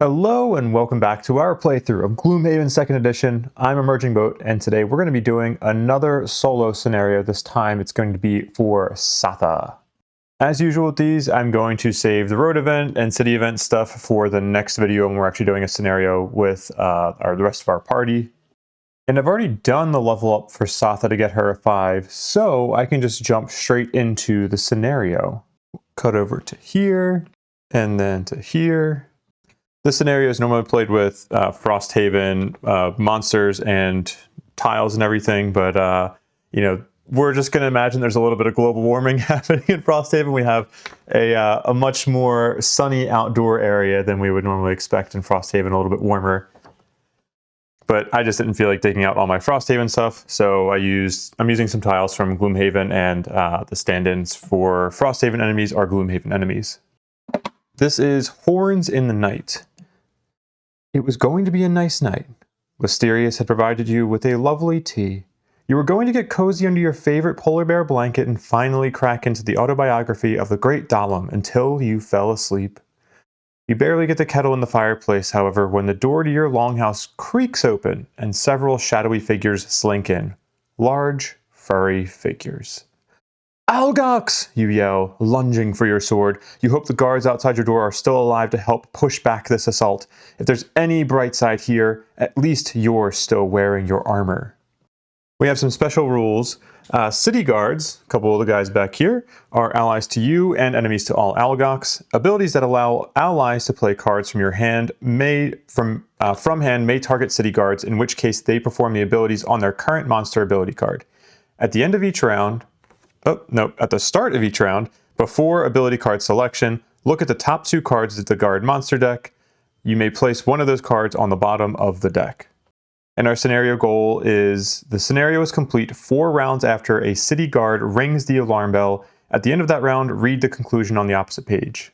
Hello and welcome back to our playthrough of Gloomhaven 2nd Edition. I'm Emerging Boat, and today we're going to be doing another solo scenario. This time it's going to be for Satha. As usual with these, I'm going to save the road event and city event stuff for the next video when we're actually doing a scenario with the rest of our party. And I've already done the level up for Satha to get her a 5, so I can just jump straight into the scenario. Cut over to here, and then to here. This scenario is normally played with Frosthaven monsters and tiles and everything, but we're just going to imagine there's a little bit of global warming happening in Frosthaven. We have a much more sunny outdoor area than we would normally expect in Frosthaven, a little bit warmer. But I just didn't feel like taking out all my Frosthaven stuff, so I'm using some tiles from Gloomhaven, and the stand-ins for Frosthaven enemies are Gloomhaven enemies. This is Horns in the Night. It was going to be a nice night. Wisterius had provided you with a lovely tea. You were going to get cozy under your favorite polar bear blanket and finally crack into the autobiography of the great Dahlum until you fell asleep. You barely get the kettle in the fireplace, however, when the door to your longhouse creaks open and several shadowy figures slink in. Large, furry figures. "Algox!" you yell, lunging for your sword. You hope the guards outside your door are still alive to help push back this assault. If there's any bright side here, at least you're still wearing your armor. We have some special rules. City guards, a couple of the guys back here, are allies to you and enemies to all Algox. Abilities that allow allies to play cards from your hand from hand may target city guards, in which case they perform the abilities on their current monster ability card. At the end of each round, at the start of each round, before ability card selection, look at the top 2 cards of the guard monster deck. You may place one of those cards on the bottom of the deck. And our scenario goal is, the scenario is complete 4 rounds after a city guard rings the alarm bell. At the end of that round, read the conclusion on the opposite page.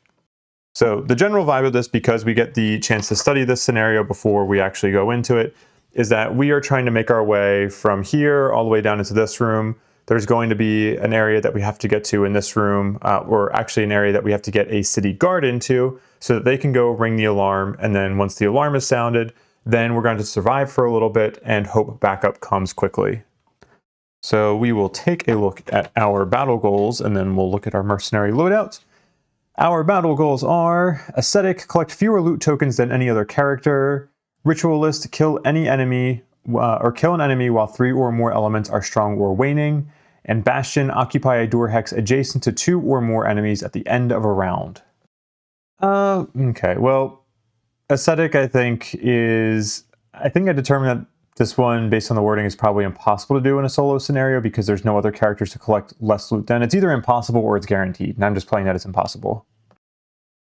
So the general vibe of this, because we get the chance to study this scenario before we actually go into it, is that we are trying to make our way from here all the way down into this room. There's going to be an area that we have to get to in this room, or actually an area that we have to get a city guard into so that they can go ring the alarm. And then once the alarm is sounded, then we're going to survive for a little bit and hope backup comes quickly. So we will take a look at our battle goals, and then we'll look at our mercenary loadouts. Our battle goals are: Ascetic, collect fewer loot tokens than any other character. Ritualist, kill any enemy kill an enemy while 3 or more elements are strong or waning. And Bastion, occupy a door hex adjacent to 2 or more enemies at the end of a round. Okay, well, Ascetic I think I determined that this one, based on the wording, is probably impossible to do in a solo scenario because there's no other characters to collect less loot than. It's either impossible or it's guaranteed, and I'm just playing that it's impossible.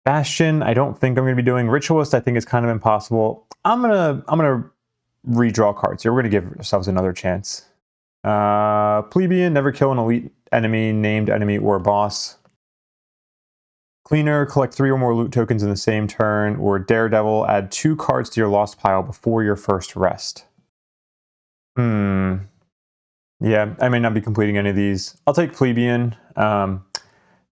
Bastion, I don't think I'm going to be doing. Ritualist, I think is kind of impossible. I'm gonna redraw cards here. We're going to give ourselves another chance. Plebeian, never kill an elite enemy, named enemy, or boss. Cleaner, collect 3 or more loot tokens in the same turn. Or Daredevil, add 2 cards to your lost pile before your first rest. Yeah, I may not be completing any of these. I'll take Plebeian.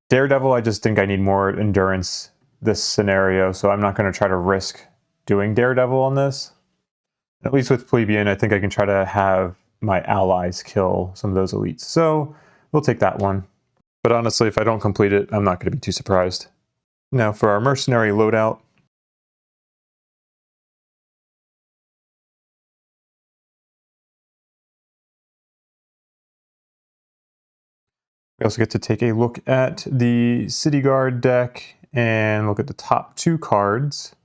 Daredevil, I just think I need more endurance this scenario, so I'm not going to try to risk doing Daredevil on this. At least with Plebeian, I think I can try to have my allies kill some of those elites. So we'll take that one. But honestly, if I don't complete it, I'm not going to be too surprised. Now for our mercenary loadout. We also get to take a look at the City Guard deck and look at the top 2 cards.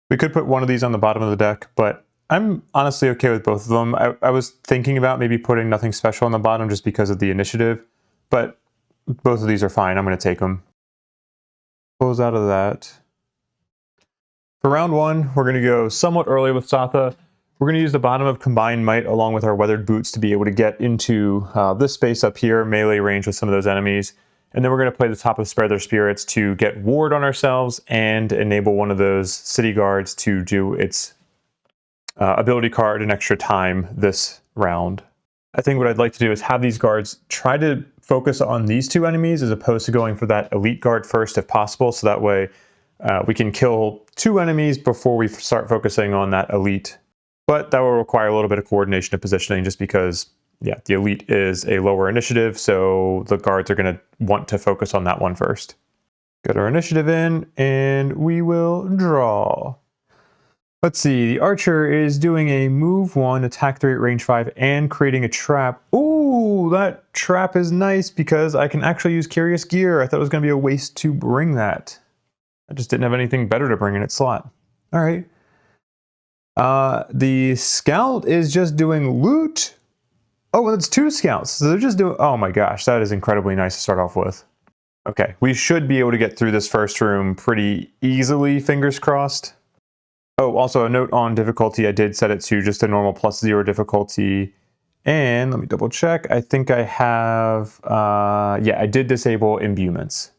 We could put one of these on the bottom of the deck, but I'm honestly okay with both of them. I was thinking about maybe putting nothing special on the bottom just because of the initiative, but both of these are fine. I'm going to take them. Close out of that. For round 1, we're going to go somewhat early with Satha. We're going to use the bottom of Combined Might along with our Weathered Boots to be able to get into this space up here, melee range with some of those enemies. And then we're going to play the top of Spare Their Spirits to get ward on ourselves and enable one of those city guards to do its ability card an extra time this round. I think what I'd like to do is have these guards try to focus on these 2 enemies as opposed to going for that elite guard first if possible, so that way we can kill 2 enemies before we start focusing on that elite. But that will require a little bit of coordination and positioning just because, yeah, the elite is a lower initiative, so the guards are going to want to focus on that one first. Get our initiative in, and we will draw. Let's see, the archer is doing a move 1, attack 3 at range 5, and creating a trap. Ooh, that trap is nice because I can actually use Curious Gear. I thought it was going to be a waste to bring that. I just didn't have anything better to bring in its slot. All right. The scout is just doing loot. Oh, well, it's 2 scouts. So they're just doing, oh my gosh, that is incredibly nice to start off with. Okay, we should be able to get through this first room pretty easily, fingers crossed. Oh, also a note on difficulty, I did set it to just a normal +0 difficulty. And let me double check. I think I have, yeah, I did disable imbuments.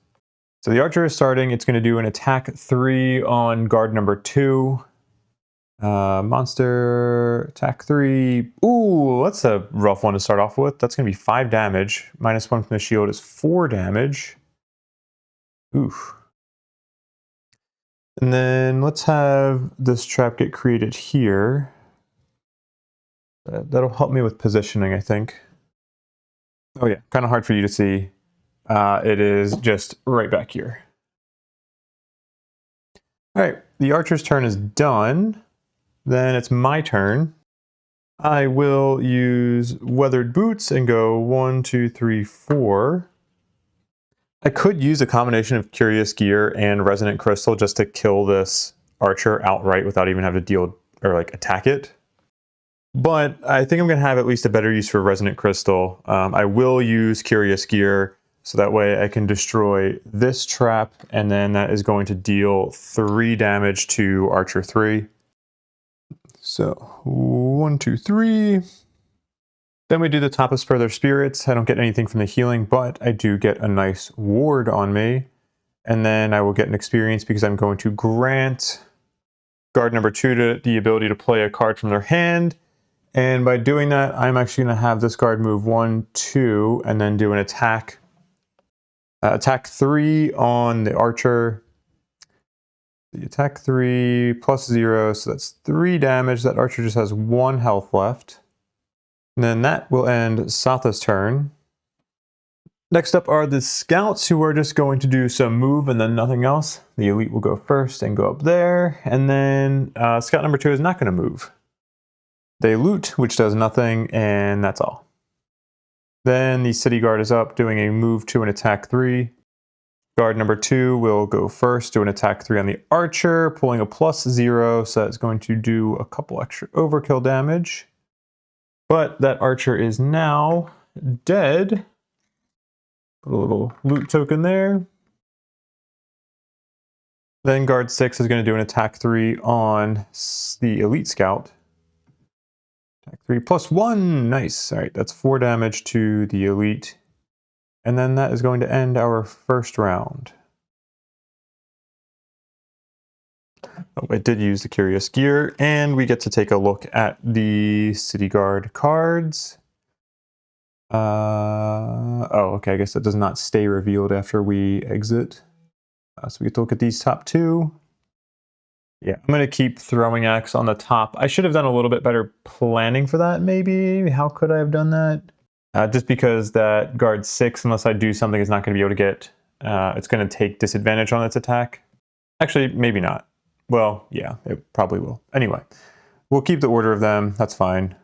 So the archer is starting. It's going to do an attack 3 on guard number 2. Monster, attack 3. Ooh, that's a rough one to start off with. That's going to be 5 damage. -1 from the shield is 4 damage. Oof. And then let's have this trap get created here. That'll help me with positioning, I think. Oh yeah, kind of hard for you to see. It is just right back here. All right, the archer's turn is done. Then it's my turn. I will use Weathered Boots and go 1, 2, 3, 4. I could use a combination of Curious Gear and Resonant Crystal just to kill this archer outright without even having to deal or like attack it. But I think I'm going to have at least a better use for Resonant Crystal. I will use Curious Gear so that way I can destroy this trap, and then that is going to deal 3 damage to Archer 3. So 1, 2, 3. Then we do the Top of Spur Their Spirits. I don't get anything from the healing, but I do get a nice ward on me. And then I will get an experience because I'm going to grant guard number 2 the ability to play a card from their hand. And by doing that, I'm actually going to have this guard move 1, 2, and then do an attack. Attack 3 on the archer. The attack 3 +0, so that's 3 damage. That archer just has 1 health left. And then that will end Satha's turn. Next up are the scouts, who are just going to do some move and then nothing else. The elite will go first and go up there. And then scout number 2 is not going to move. They loot, which does nothing, and that's all. Then the city guard is up, doing a move 2 and attack 3. Guard number 2 will go first, do an attack 3 on the archer, pulling a +0, so that's going to do a couple extra overkill damage. But that archer is now dead. Put a little loot token there. Then guard 6 is going to do an attack 3 on the elite scout. Attack 3 +1, nice. All right, that's 4 damage to the elite. And then that is going to end our first round. Oh, I did use the Curious Gear, and we get to take a look at the City Guard cards. Oh, okay, I guess that does not stay revealed after we exit. So we get to look at these top 2. Yeah, I'm going to keep Throwing Axe on the top. I should have done a little bit better planning for that, maybe. How could I have done that? Just because that guard 6, unless I do something, is not going to be able to get... it's going to take disadvantage on its attack. Actually, maybe not. Well, yeah, it probably will. Anyway, we'll keep the order of them. That's fine.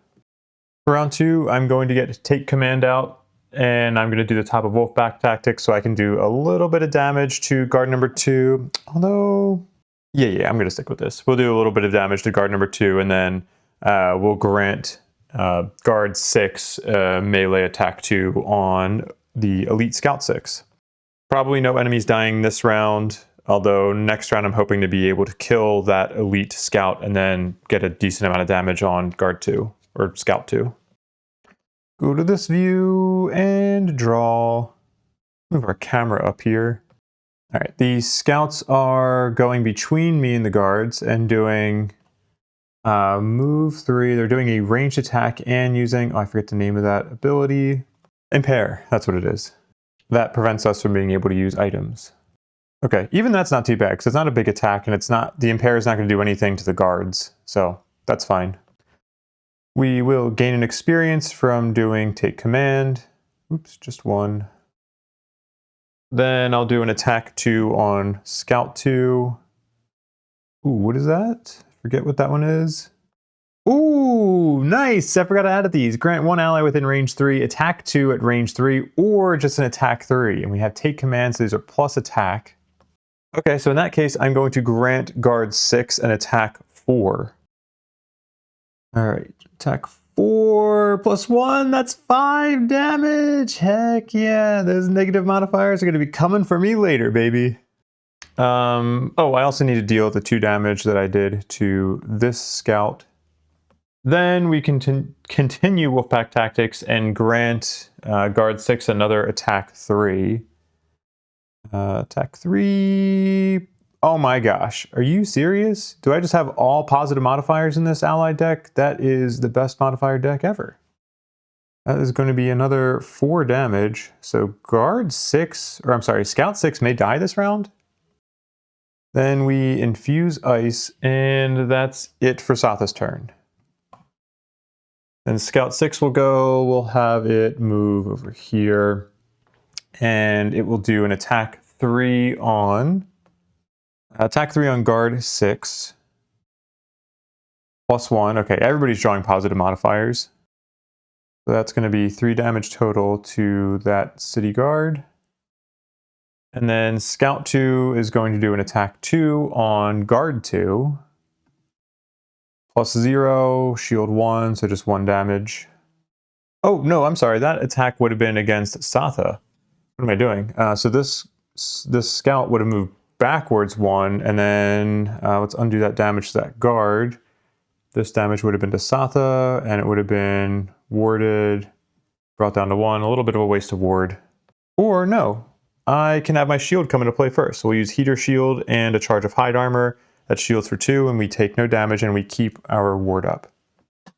For round 2, I'm going to get Take Command out, and I'm going to do the Top of Wolfpack tactic so I can do a little bit of damage to guard number 2. Although, yeah, I'm going to stick with this. We'll do a little bit of damage to guard number 2, and then we'll grant guard 6 melee attack 2 on the elite scout 6. Probably no enemies dying this round, although next round I'm hoping to be able to kill that elite scout and then get a decent amount of damage on guard 2 or scout 2. Go to this view and draw. Move our camera up here. All right, the scouts are going between me and the guards and doing move 3. They're doing a ranged attack and using, oh, I forget the name of that ability. Impair, that's what it is. That prevents us from being able to use items. Okay, even that's not too bad because it's not a big attack and it's not, the impair is not going to do anything to the guards, so that's fine. We will gain an experience from doing take command. Oops, just one. Then I'll do an attack 2 on scout 2. Ooh, what is that? Forget what that one is. Ooh, nice! I forgot to add these. Grant one ally within range 3, attack 2 at range 3, or just an attack 3. And we have take commands, so these are plus attack. Okay, so in that case, I'm going to grant guard 6 an attack 4. Alright, attack 4 plus 1, that's 5 damage! Heck yeah, those negative modifiers are going to be coming for me later, baby. Oh, I also need to deal with the 2 damage that I did to this scout. Then we can continue Wolfpack Tactics and grant guard 6 another attack 3. Attack 3... Oh my gosh, are you serious? Do I just have all positive modifiers in this allied deck? That is the best modifier deck ever. That is going to be another 4 damage. So guard 6, or I'm sorry, scout 6 may die this round. Then we infuse ice, and that's it for Satha's turn. Then scout 6 will go, we'll have it move over here, and it will do an attack 3 on guard 6. Plus 1, okay, everybody's drawing positive modifiers. So that's going to be 3 damage total to that city guard. And then scout 2 is going to do an attack 2 on guard 2. Plus 0, shield 1, so just 1 damage. Oh, no, I'm sorry, that attack would have been against Satha. What am I doing? So this scout would have moved backwards 1, and then let's undo that damage to that guard. This damage would have been to Satha, and it would have been warded, brought down to 1, a little bit of a waste of ward. Or no, I can have my shield come into play first. So we'll use Heater Shield and a charge of Hide Armor. That shields for 2, and we take no damage, and we keep our ward up.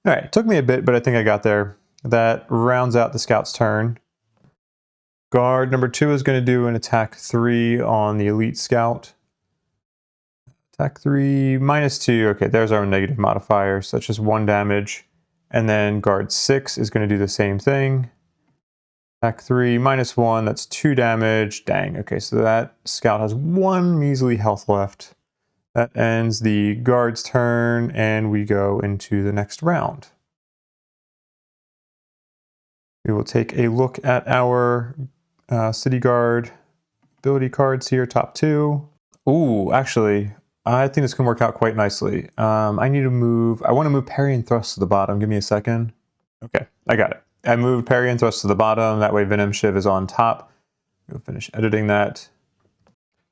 All right, it took me a bit, but I think I got there. That rounds out the scout's turn. Guard number 2 is going to do an attack 3 on the elite scout. Attack 3, minus 2. Okay, there's our negative modifier, so that's just 1 damage. And then guard 6 is going to do the same thing. Attack 3, minus 1, that's 2 damage. Dang, okay, so that scout has 1 measly health left. That ends the guard's turn, and we go into the next round. We will take a look at our city guard ability cards here, top 2. Ooh, actually, I think this can work out quite nicely. I want to move Parry and Thrust to the bottom. Give me a second. Okay, I got it. I moved Parry and Thrust to the bottom. That way Venom Shiv is on top. We'll finish editing that.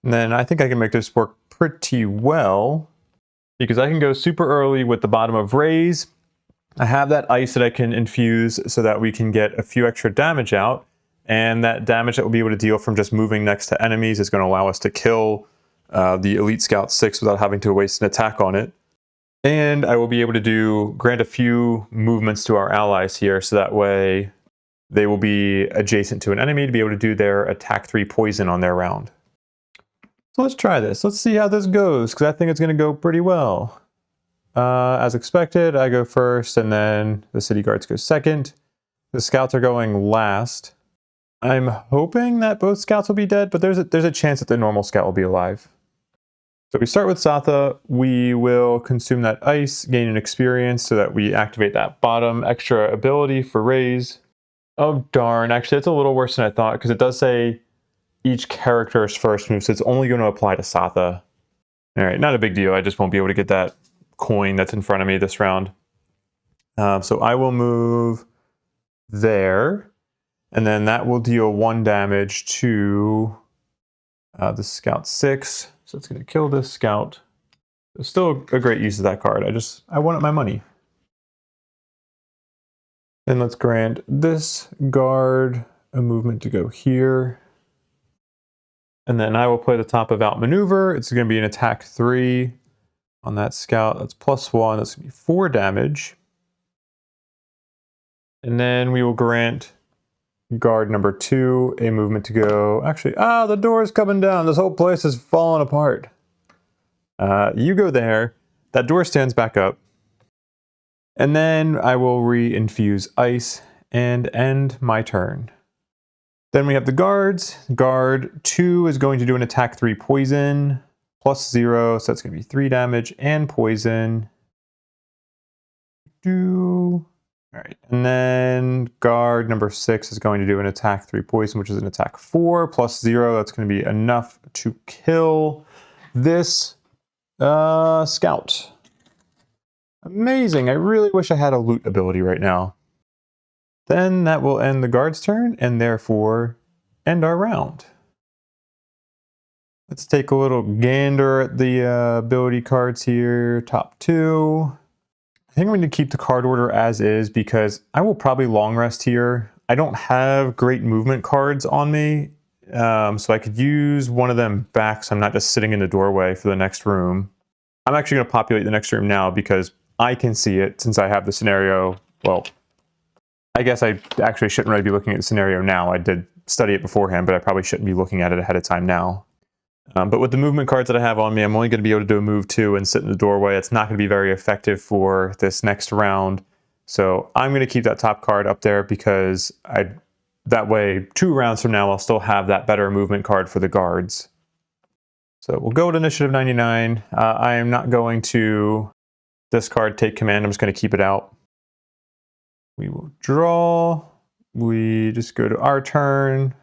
And then I think I can make this work pretty well, because I can go super early with the bottom of Raise. I have that ice that I can infuse so that we can get a few extra damage out, and that damage that we'll be able to deal from just moving next to enemies is going to allow us to kill the Elite Scout 6 without having to waste an attack on it. And I will be able to grant a few movements to our allies here, so that way they will be adjacent to an enemy to be able to do their attack 3 poison on their round. So let's try this. Let's see how this goes, because I think it's going to go pretty well. As expected, I go first, and then the city guards go second. The scouts are going last. I'm hoping that both scouts will be dead, but there's a chance that the normal scout will be alive. So we start with Satha. We will consume that ice, gain an experience so that we activate that bottom extra ability for Raise. Oh darn, actually it's a little worse than I thought, because it does say each character's first move, so it's only going to apply to Satha. Alright, not a big deal, I just won't be able to get that coin that's in front of me this round. So I will move there, and then that will deal 1 damage to the Scout 6. So it's going to kill this Scout. It's still a great use of that card. I wanted my money. Then let's grant this guard a movement to go here. And then I will play the top of Outmaneuver. It's going to be an attack 3 on that Scout. That's plus 1. That's going to be 4 damage. And then we will grant guard number 2 a movement to go. Actually, the door is coming down. This whole place is falling apart. You go there. That door stands back up. And then I will re-infuse ice and end my turn. Then we have the guards. Guard 2 is going to do an attack 3 poison, +0, so that's going to be 3 damage and poison. Alright, and then guard number 6 is going to do an attack 3 poison, which is an attack 4, +0. That's going to be enough to kill this scout. Amazing. I really wish I had a loot ability right now. Then that will end the guard's turn and therefore end our round. Let's take a little gander at the ability cards here. Top 2. I think I'm going to keep the card order as is because I will probably long rest here. I don't have great movement cards on me, so I could use one of them back so I'm not just sitting in the doorway for the next room. I'm actually going to populate the next room now because I can see it since I have the scenario. Well, I guess I actually shouldn't really be looking at the scenario now. I did study it beforehand, but I probably shouldn't be looking at it ahead of time now. But with the movement cards that I have on me, I'm only going to be able to do a move 2 and sit in the doorway. It's not going to be very effective for this next round. So I'm going to keep that top card up there because that way 2 rounds from now I'll still have that better movement card for the guards. So we'll go to initiative 99. I am not going to discard take command. I'm just going to keep it out. We will draw. We just go to our turn.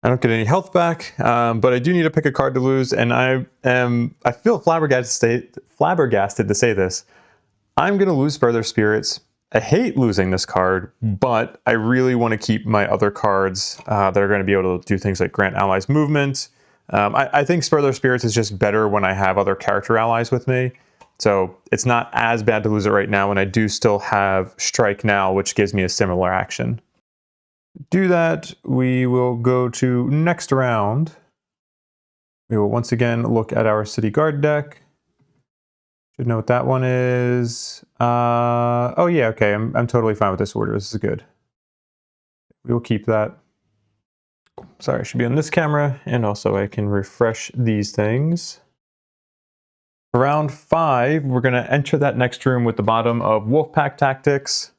I don't get any health back, but I do need to pick a card to lose, and I feel flabbergasted to say this. I'm going to lose Further Spirits. I hate losing this card, but I really want to keep my other cards that are going to be able to do things like grant allies movement. I think Further Spirits is just better when I have other character allies with me. So it's not as bad to lose it right now, and I do still have Strike Now, which gives me a similar action. Do that, we will go to next round. We will once again look at our City Guard deck. Should know what that one is. Oh yeah, okay, I'm totally fine with this order. This is good. We will keep that. Sorry, I should be on this camera, and also I can refresh these things. For round 5, we're going to enter that next room with the bottom of Wolfpack Tactics.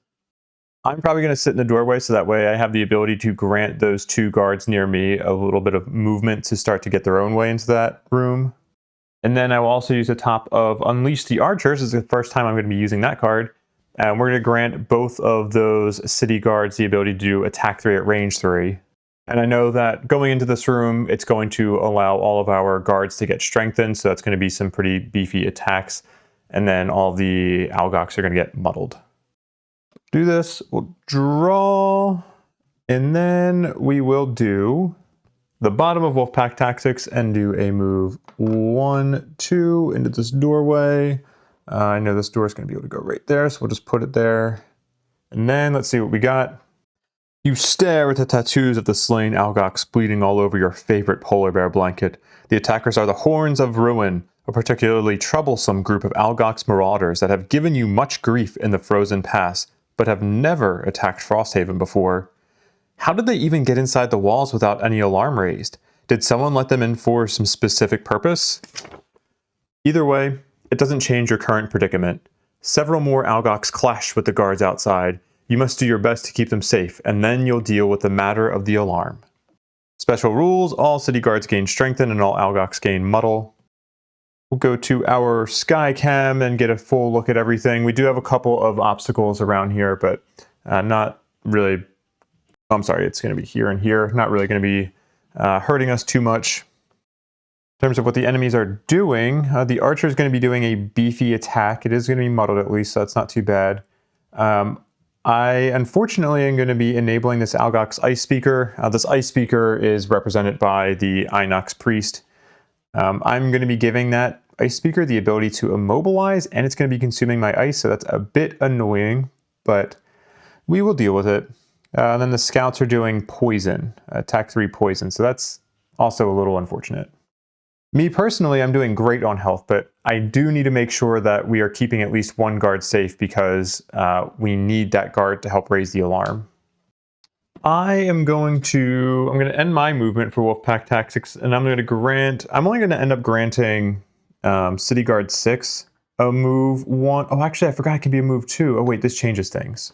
I'm probably going to sit in the doorway so that way I have the ability to grant those 2 guards near me a little bit of movement to start to get their own way into that room. And then I will also use the top of Unleash the Archers. This is the first time I'm going to be using that card. And we're going to grant both of those city guards the ability to do attack 3 at range 3. And I know that going into this room, it's going to allow all of our guards to get strengthened. So that's going to be some pretty beefy attacks. And then all the Algox are going to get muddled. Do this, we'll draw, and then we will do the bottom of Wolfpack Tactics and do a move 1, 2 into this doorway. I know this door is going to be able to go right there, so we'll just put it there. And then let's see what we got. You stare at the tattoos of the slain Algox bleeding all over your favorite polar bear blanket. The attackers are the Horns of Ruin, a particularly troublesome group of Algox marauders that have given you much grief in the Frozen Pass, but have never attacked Frosthaven before. How did they even get inside the walls without any alarm raised? Did someone let them in for some specific purpose? Either way, it doesn't change your current predicament. Several more Algox clash with the guards outside. You must do your best to keep them safe, and then you'll deal with the matter of the alarm. Special rules: all city guards gain strengthen and all Algox gain muddle. We'll go to our sky cam and get a full look at everything. We do have a couple of obstacles around here, but not really. I'm sorry, it's going to be here and here. Not really going to be hurting us too much. In terms of what the enemies are doing, the archer is going to be doing a beefy attack. It is going to be muddled at least, so that's not too bad. I unfortunately am going to be enabling this Algox Ice Speaker. This Ice Speaker is represented by the Inox Priest. I'm going to be giving that Ice Speaker the ability to immobilize, and it's going to be consuming my ice, so that's a bit annoying, but we will deal with it. And then the scouts are doing poison, attack 3 poison, so that's also a little unfortunate. Me personally, I'm doing great on health, but I do need to make sure that we are keeping at least one guard safe because we need that guard to help raise the alarm. I am going to end my movement for Wolfpack Tactics, and I'm only going to end up granting City Guard 6 a move 1. Oh, actually, I forgot it can be a move 2. Oh, wait, this changes things.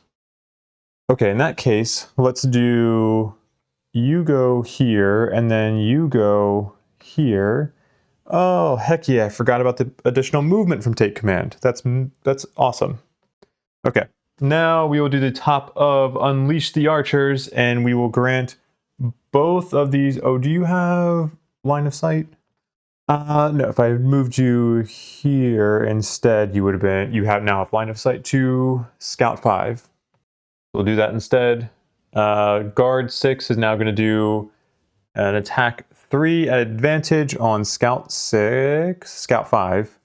Okay, in that case, let's do you go here, and then you go here. Oh, heck yeah, I forgot about the additional movement from Take Command. That's awesome. Okay, now we will do the top of Unleash the Archers, and we will grant both of these. Oh, do you have line of sight? No, if I moved you here instead, you now have line of sight to Scout 5. We'll do that instead. Guard 6 is now going to do an attack 3 at advantage on Scout 5.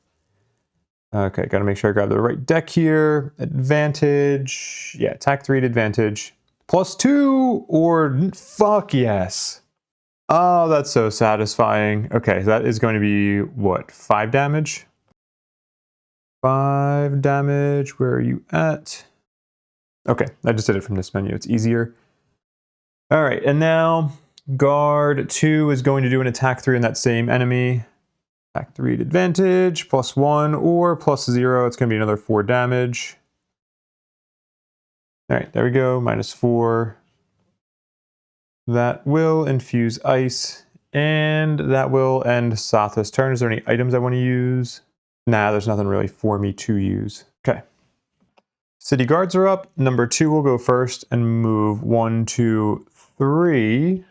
Okay, gotta make sure I grab the right deck here. Advantage. Yeah, attack 3 at advantage. +2 or fuck yes. Oh, that's so satisfying. Okay, that is going to be what? 5 damage? 5 damage. Where are you at? Okay, I just did it from this menu. It's easier. All right, and now guard 2 is going to do an attack 3 on that same enemy. Attack 3 at advantage, +1 or +0. It's going to be another 4 damage. All right, there we go, -4. That will infuse ice, and that will end Satha's turn. Is there any items I want to use? Nah, there's nothing really for me to use. Okay. City guards are up. Number 2 will go first and move 1, 2, 3.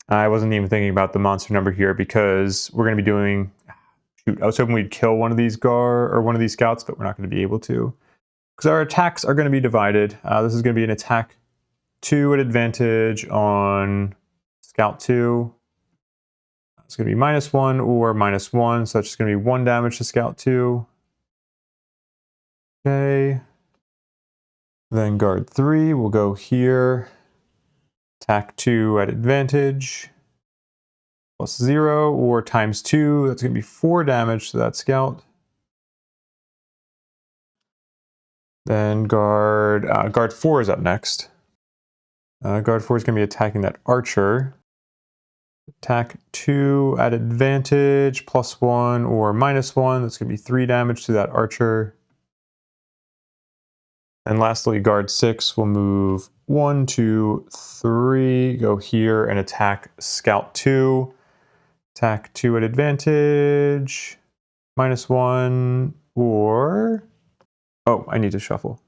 I wasn't even thinking about the monster number here because we're going to be doing... Shoot, I was hoping we'd kill one of these one of these scouts, but we're not going to be able to. Because our attacks are going to be divided. This is going to be an attack 2 at advantage on Scout 2. It's going to be -1 or -1, so it's just going to be 1 damage to Scout 2. Okay. Then Guard 3 will go here. Attack 2 at advantage. +0 or ×2. That's going to be 4 damage to that Scout. Then Guard 4 is up next. Guard 4 is going to be attacking that Archer. Attack 2 at advantage, +1 or -1. That's going to be 3 damage to that Archer. And lastly, Guard 6 will move 1, 2, 3, go here and attack Scout 2. Attack 2 at advantage, -1 or... Oh, I need to shuffle.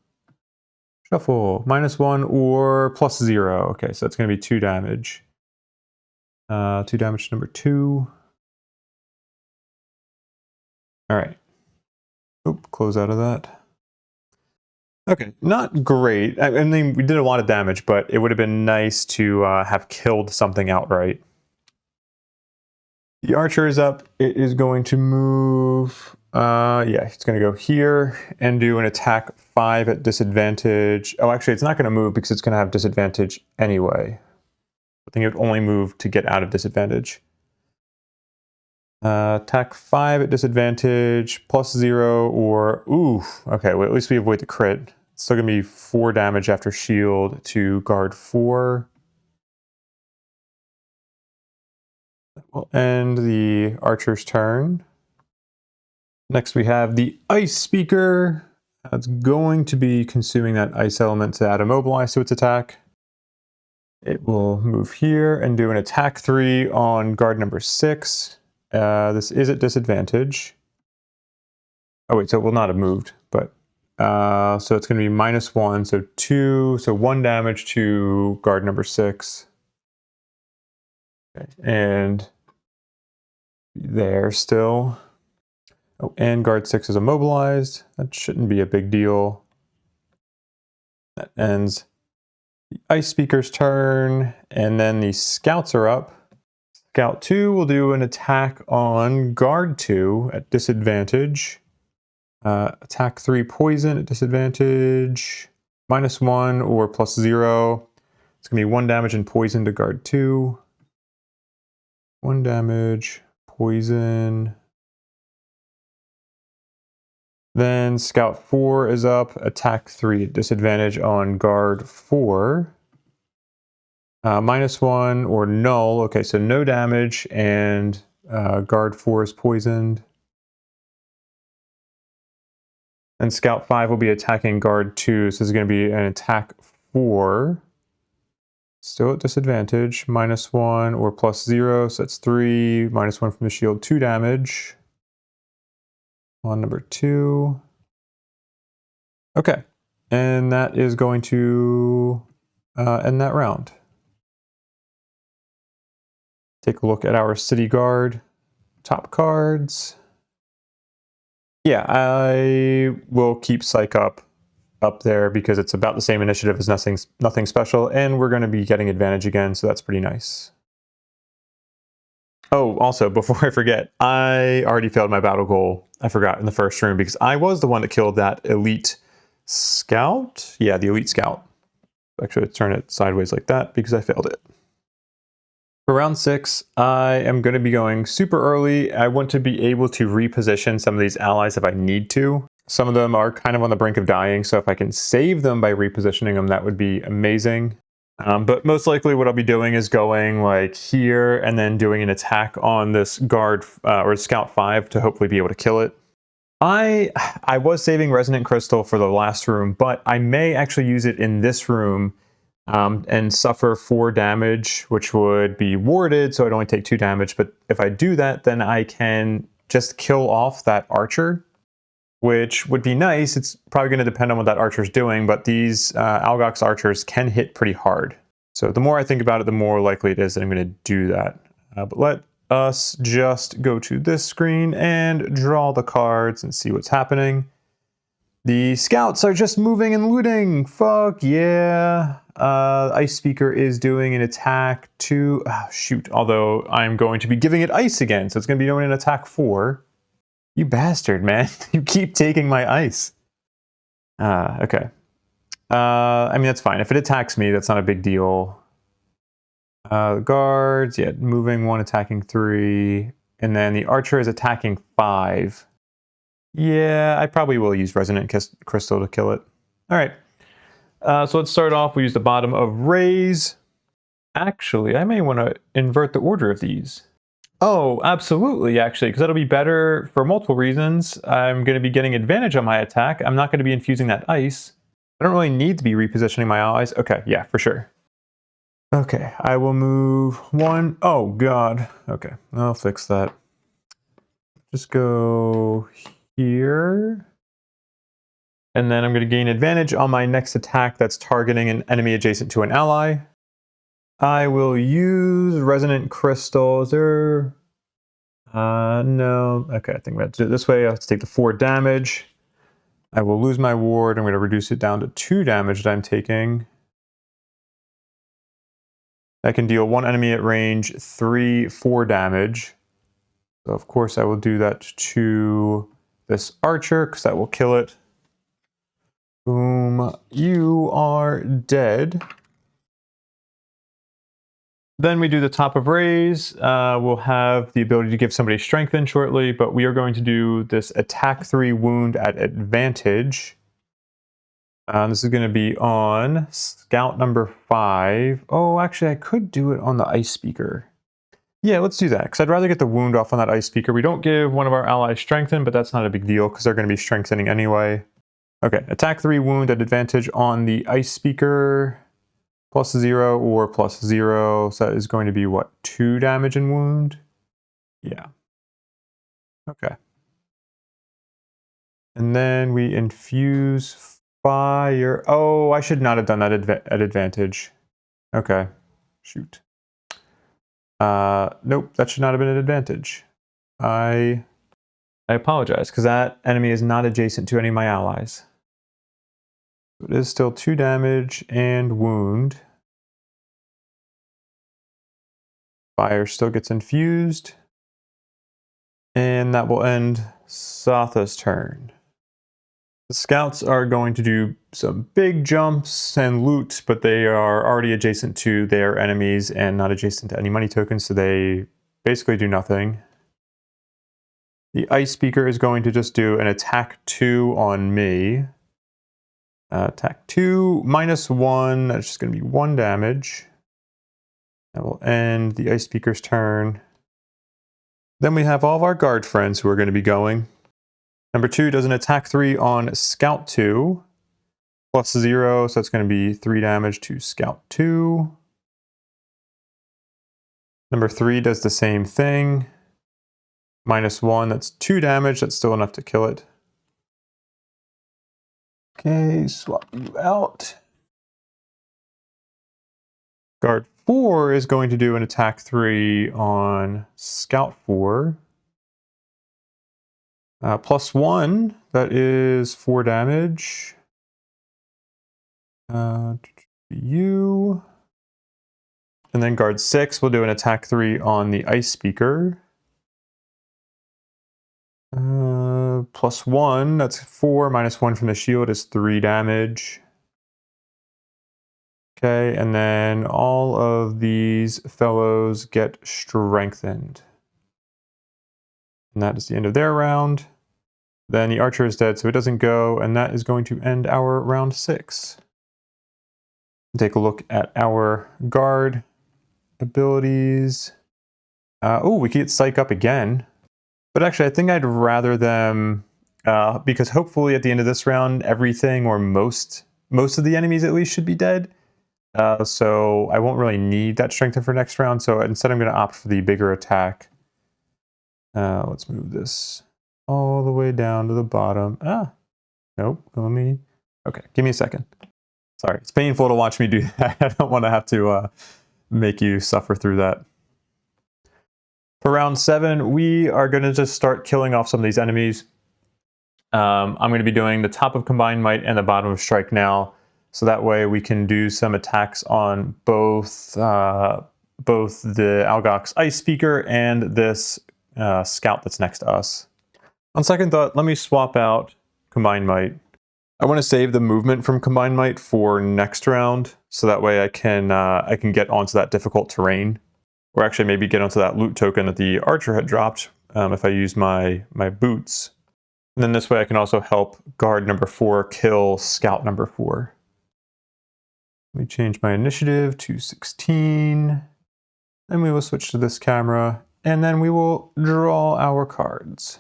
Shuffle, -1 or +0. Okay, so that's going to be 2 damage. 2 damage to number 2. All right. Oop, close out of that. Okay, not great. I mean, we did a lot of damage, but it would have been nice to have killed something outright. The Archer is up. It is going to move... yeah, it's going to go here and do an attack 5 at disadvantage. Oh, actually, it's not going to move because it's going to have disadvantage anyway. I think it would only move to get out of disadvantage. Attack 5 at disadvantage, +0 or... Ooh, okay, well, at least we avoid the crit. It's still going to be 4 damage after shield to Guard 4. That will end the Archer's turn. Next we have the Ice Speaker. That's going to be consuming that ice element to add immobilize to its attack. It will move here and do an attack 3 on guard number 6. This is at disadvantage. Oh wait, so it will not have moved, but so it's going to be -1, so 2, so 1 damage to guard number 6. Okay, and there still. Oh, and guard 6 is immobilized. That shouldn't be a big deal. That ends the Ice Speaker's turn, and then the Scouts are up. Scout 2 will do an attack on guard 2 at disadvantage. Attack 3 poison at disadvantage. -1 or +0. It's going to be 1 damage and poison to guard 2. 1 damage, poison. Then Scout 4 is up, attack 3 at disadvantage on guard 4. -1 or null. Okay, so no damage, and guard 4 is poisoned. And scout 5 will be attacking guard 2, so this is going to be an attack 4. Still at disadvantage, -1 or +0, so that's 3, -1 from the shield, 2 damage. On number 2. Okay, and that is going to end that round. Take a look at our city guard top cards. Yeah, I will keep Psych up there because it's about the same initiative as nothing special, and we're going to be getting advantage again, so that's pretty nice. Oh, also, before I forget, I already failed my battle goal. I forgot in the first room because I was the one that killed that elite scout. Yeah, the elite scout. Actually, turn it sideways like that because I failed it. For round 6, I am going to be going super early. I want to be able to reposition some of these allies if I need to. Some of them are kind of on the brink of dying, so if I can save them by repositioning them, that would be amazing. But most likely what I'll be doing is going like here and then doing an attack on this guard or scout 5 to hopefully be able to kill it. I was saving resonant crystal for the last room, but I may actually use it in this room and suffer 4 damage, which would be warded, so I'd only take 2 damage. But if I do that, then I can just kill off that archer, which would be nice. It's probably going to depend on what that archer's doing, but these Algox archers can hit pretty hard. So the more I think about it, the more likely it is that I'm going to do that. But let us just go to this screen and draw the cards and see what's happening. The scouts are just moving and looting. Fuck yeah. Ice Speaker is doing an attack to... Oh, shoot. Although I'm going to be giving it ice again, so it's going to be doing an attack 4. You bastard, man. You keep taking my ice. Okay. I mean, that's fine. If it attacks me, that's not a big deal. Guards, yeah, moving 1, attacking 3. And then the archer is attacking 5. Yeah, I probably will use Resonant Crystal to kill it. All right. So let's start off. We use the bottom of Raise. Actually, I may want to invert the order of these. Oh, absolutely, actually, because that'll be better for multiple reasons. I'm going to be getting advantage on my attack. I'm not going to be infusing that ice. I don't really need to be repositioning my allies. Okay, yeah, for sure. Okay, I will move 1. Oh, God. Okay, I'll fix that. Just go here. And then I'm going to gain advantage on my next attack that's targeting an enemy adjacent to an ally. I will use Resonant Crystal. Is there... no. Okay, I think I'm going to do it this way. I have to take the 4 damage. I will lose my ward. I'm going to reduce it down to 2 damage that I'm taking. I can deal 1 enemy at range, 4 damage. So of course I will do that to this archer, because that will kill it. Boom. You are dead. Then we do the top of Raise. We'll have the ability to give somebody Strengthen shortly, but we are going to do this attack 3 wound at advantage. This is going to be on scout number 5. Oh, actually, I could do it on the Ice Speaker. Yeah, let's do that, because I'd rather get the wound off on that Ice Speaker. We don't give one of our allies Strengthen, but that's not a big deal, because they're going to be strengthening anyway. Okay, attack 3 wound at advantage on the Ice Speaker. +0 or +0, so that is going to be, what, 2 damage and wound? Yeah. Okay. And then we infuse fire. Oh, I should not have done that at advantage. Okay. Shoot. Nope, that should not have been an advantage. I apologize, because that enemy is not adjacent to any of my allies. It is still 2 damage and wound. Fire still gets infused. And that will end Satha's turn. The scouts are going to do some big jumps and loot, but they are already adjacent to their enemies and not adjacent to any money tokens, so they basically do nothing. The Ice Speaker is going to just do an attack 2 on me. Attack 2, -1, that's just going to be 1 damage. That will end the Ice Speaker's turn. Then we have all of our guard friends who are going to be going. Number 2 does an attack 3 on Scout 2. +0, so that's going to be 3 damage to Scout 2. Number 3 does the same thing. -1, that's 2 damage, that's still enough to kill it. Okay, swap you out. Guard 4 is going to do an attack 3 on Scout 4. +1, that is 4 damage. You. And then guard 6 will do an attack 3 on the Ice Speaker. +1, that's 4, -1 from the shield is 3 damage. Okay, and then all of these fellows get strengthened. And that is the end of their round. Then the archer is dead, so it doesn't go, and that is going to end our round 6. Take a look at our guard abilities. Oh, we can get Psych up again. But actually, I think I'd rather them, because hopefully at the end of this round, everything or most of the enemies at least should be dead. So I won't really need that strengthen for next round. So instead, I'm going to opt for the bigger attack. Let's move this all the way down to the bottom. Nope. Let me. Okay, give me a second. Sorry, it's painful to watch me do that. I don't want to have to make you suffer through that. For round 7, we are going to just start killing off some of these enemies. I'm going to be doing the top of Combined Might and the bottom of Strike now, so that way we can do some attacks on both the Algok's Ice Speaker and this Scout that's next to us. On second thought, let me swap out Combined Might. I want to save the movement from Combined Might for next round, so that way I can get onto that difficult terrain. Or actually maybe get onto that loot token that the archer had dropped if I use my boots. And then this way I can also help guard number 4 kill scout number 4. Let me change my initiative to 16. Then we will switch to this camera, and then we will draw our cards.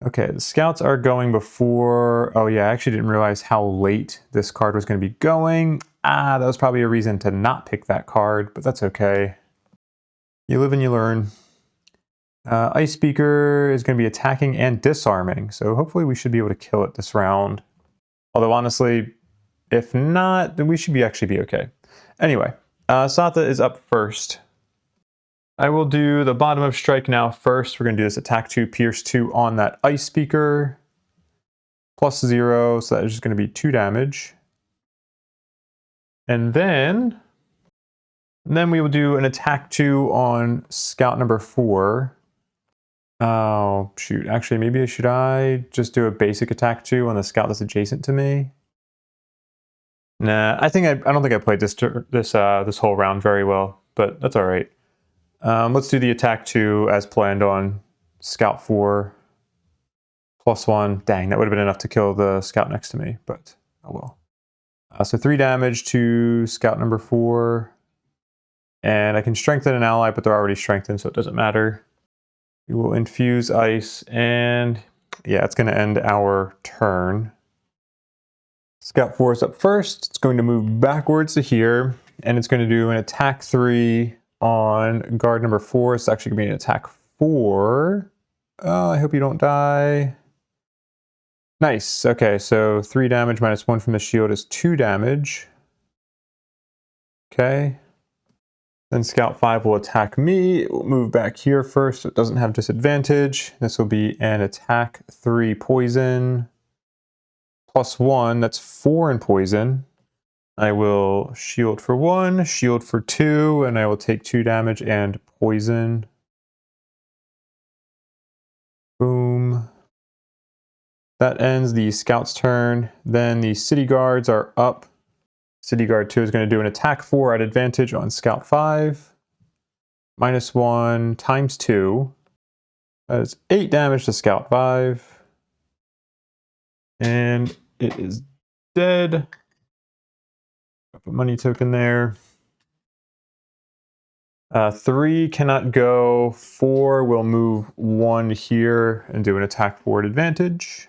Okay, the scouts are going before... Oh yeah, I actually didn't realize how late this card was going to be going. That was probably a reason to not pick that card, but that's okay. You live and you learn. Ice Speaker is going to be attacking and disarming, so hopefully we should be able to kill it this round. Although honestly, if not, then we should actually be okay. Anyway, Satha is up first. I will do the bottom of Strike now first. We're going to do this attack 2, Pierce 2 on that Ice Speaker. +0, so that is just going to be 2 damage. And then we will do an attack 2 on Scout number 4. Oh, shoot. Actually, maybe should I just do a basic attack 2 on the Scout that's adjacent to me? Nah, I don't think I played this whole round very well, but that's all right. Let's do the attack 2 as planned on Scout 4. +1. Dang, that would have been enough to kill the Scout next to me, but oh well. So 3 damage to Scout number 4. And I can strengthen an ally, but they're already strengthened, so it doesn't matter. We will infuse ice, and yeah, it's going to end our turn. Scout 4 is up first. It's going to move backwards to here, and it's going to do an attack 3 on guard number 4. It's actually going to be an attack 4. Oh, I hope you don't die. Nice. Okay, so 3 damage -1 from the shield is 2 damage. Okay. Then Scout 5 will attack me. It will move back here first, so it doesn't have disadvantage. This will be an attack 3 poison. +1, that's 4 in poison. I will shield for 1, shield for 2, and I will take 2 damage and poison. Boom. That ends the Scout's turn. Then the City Guards are up. City Guard 2 is going to do an attack 4 at advantage on Scout 5. -1 times 2. That is 8 damage to Scout 5. And it is dead. Put a money token there. 3 cannot go. 4 will move 1 here and do an attack forward advantage.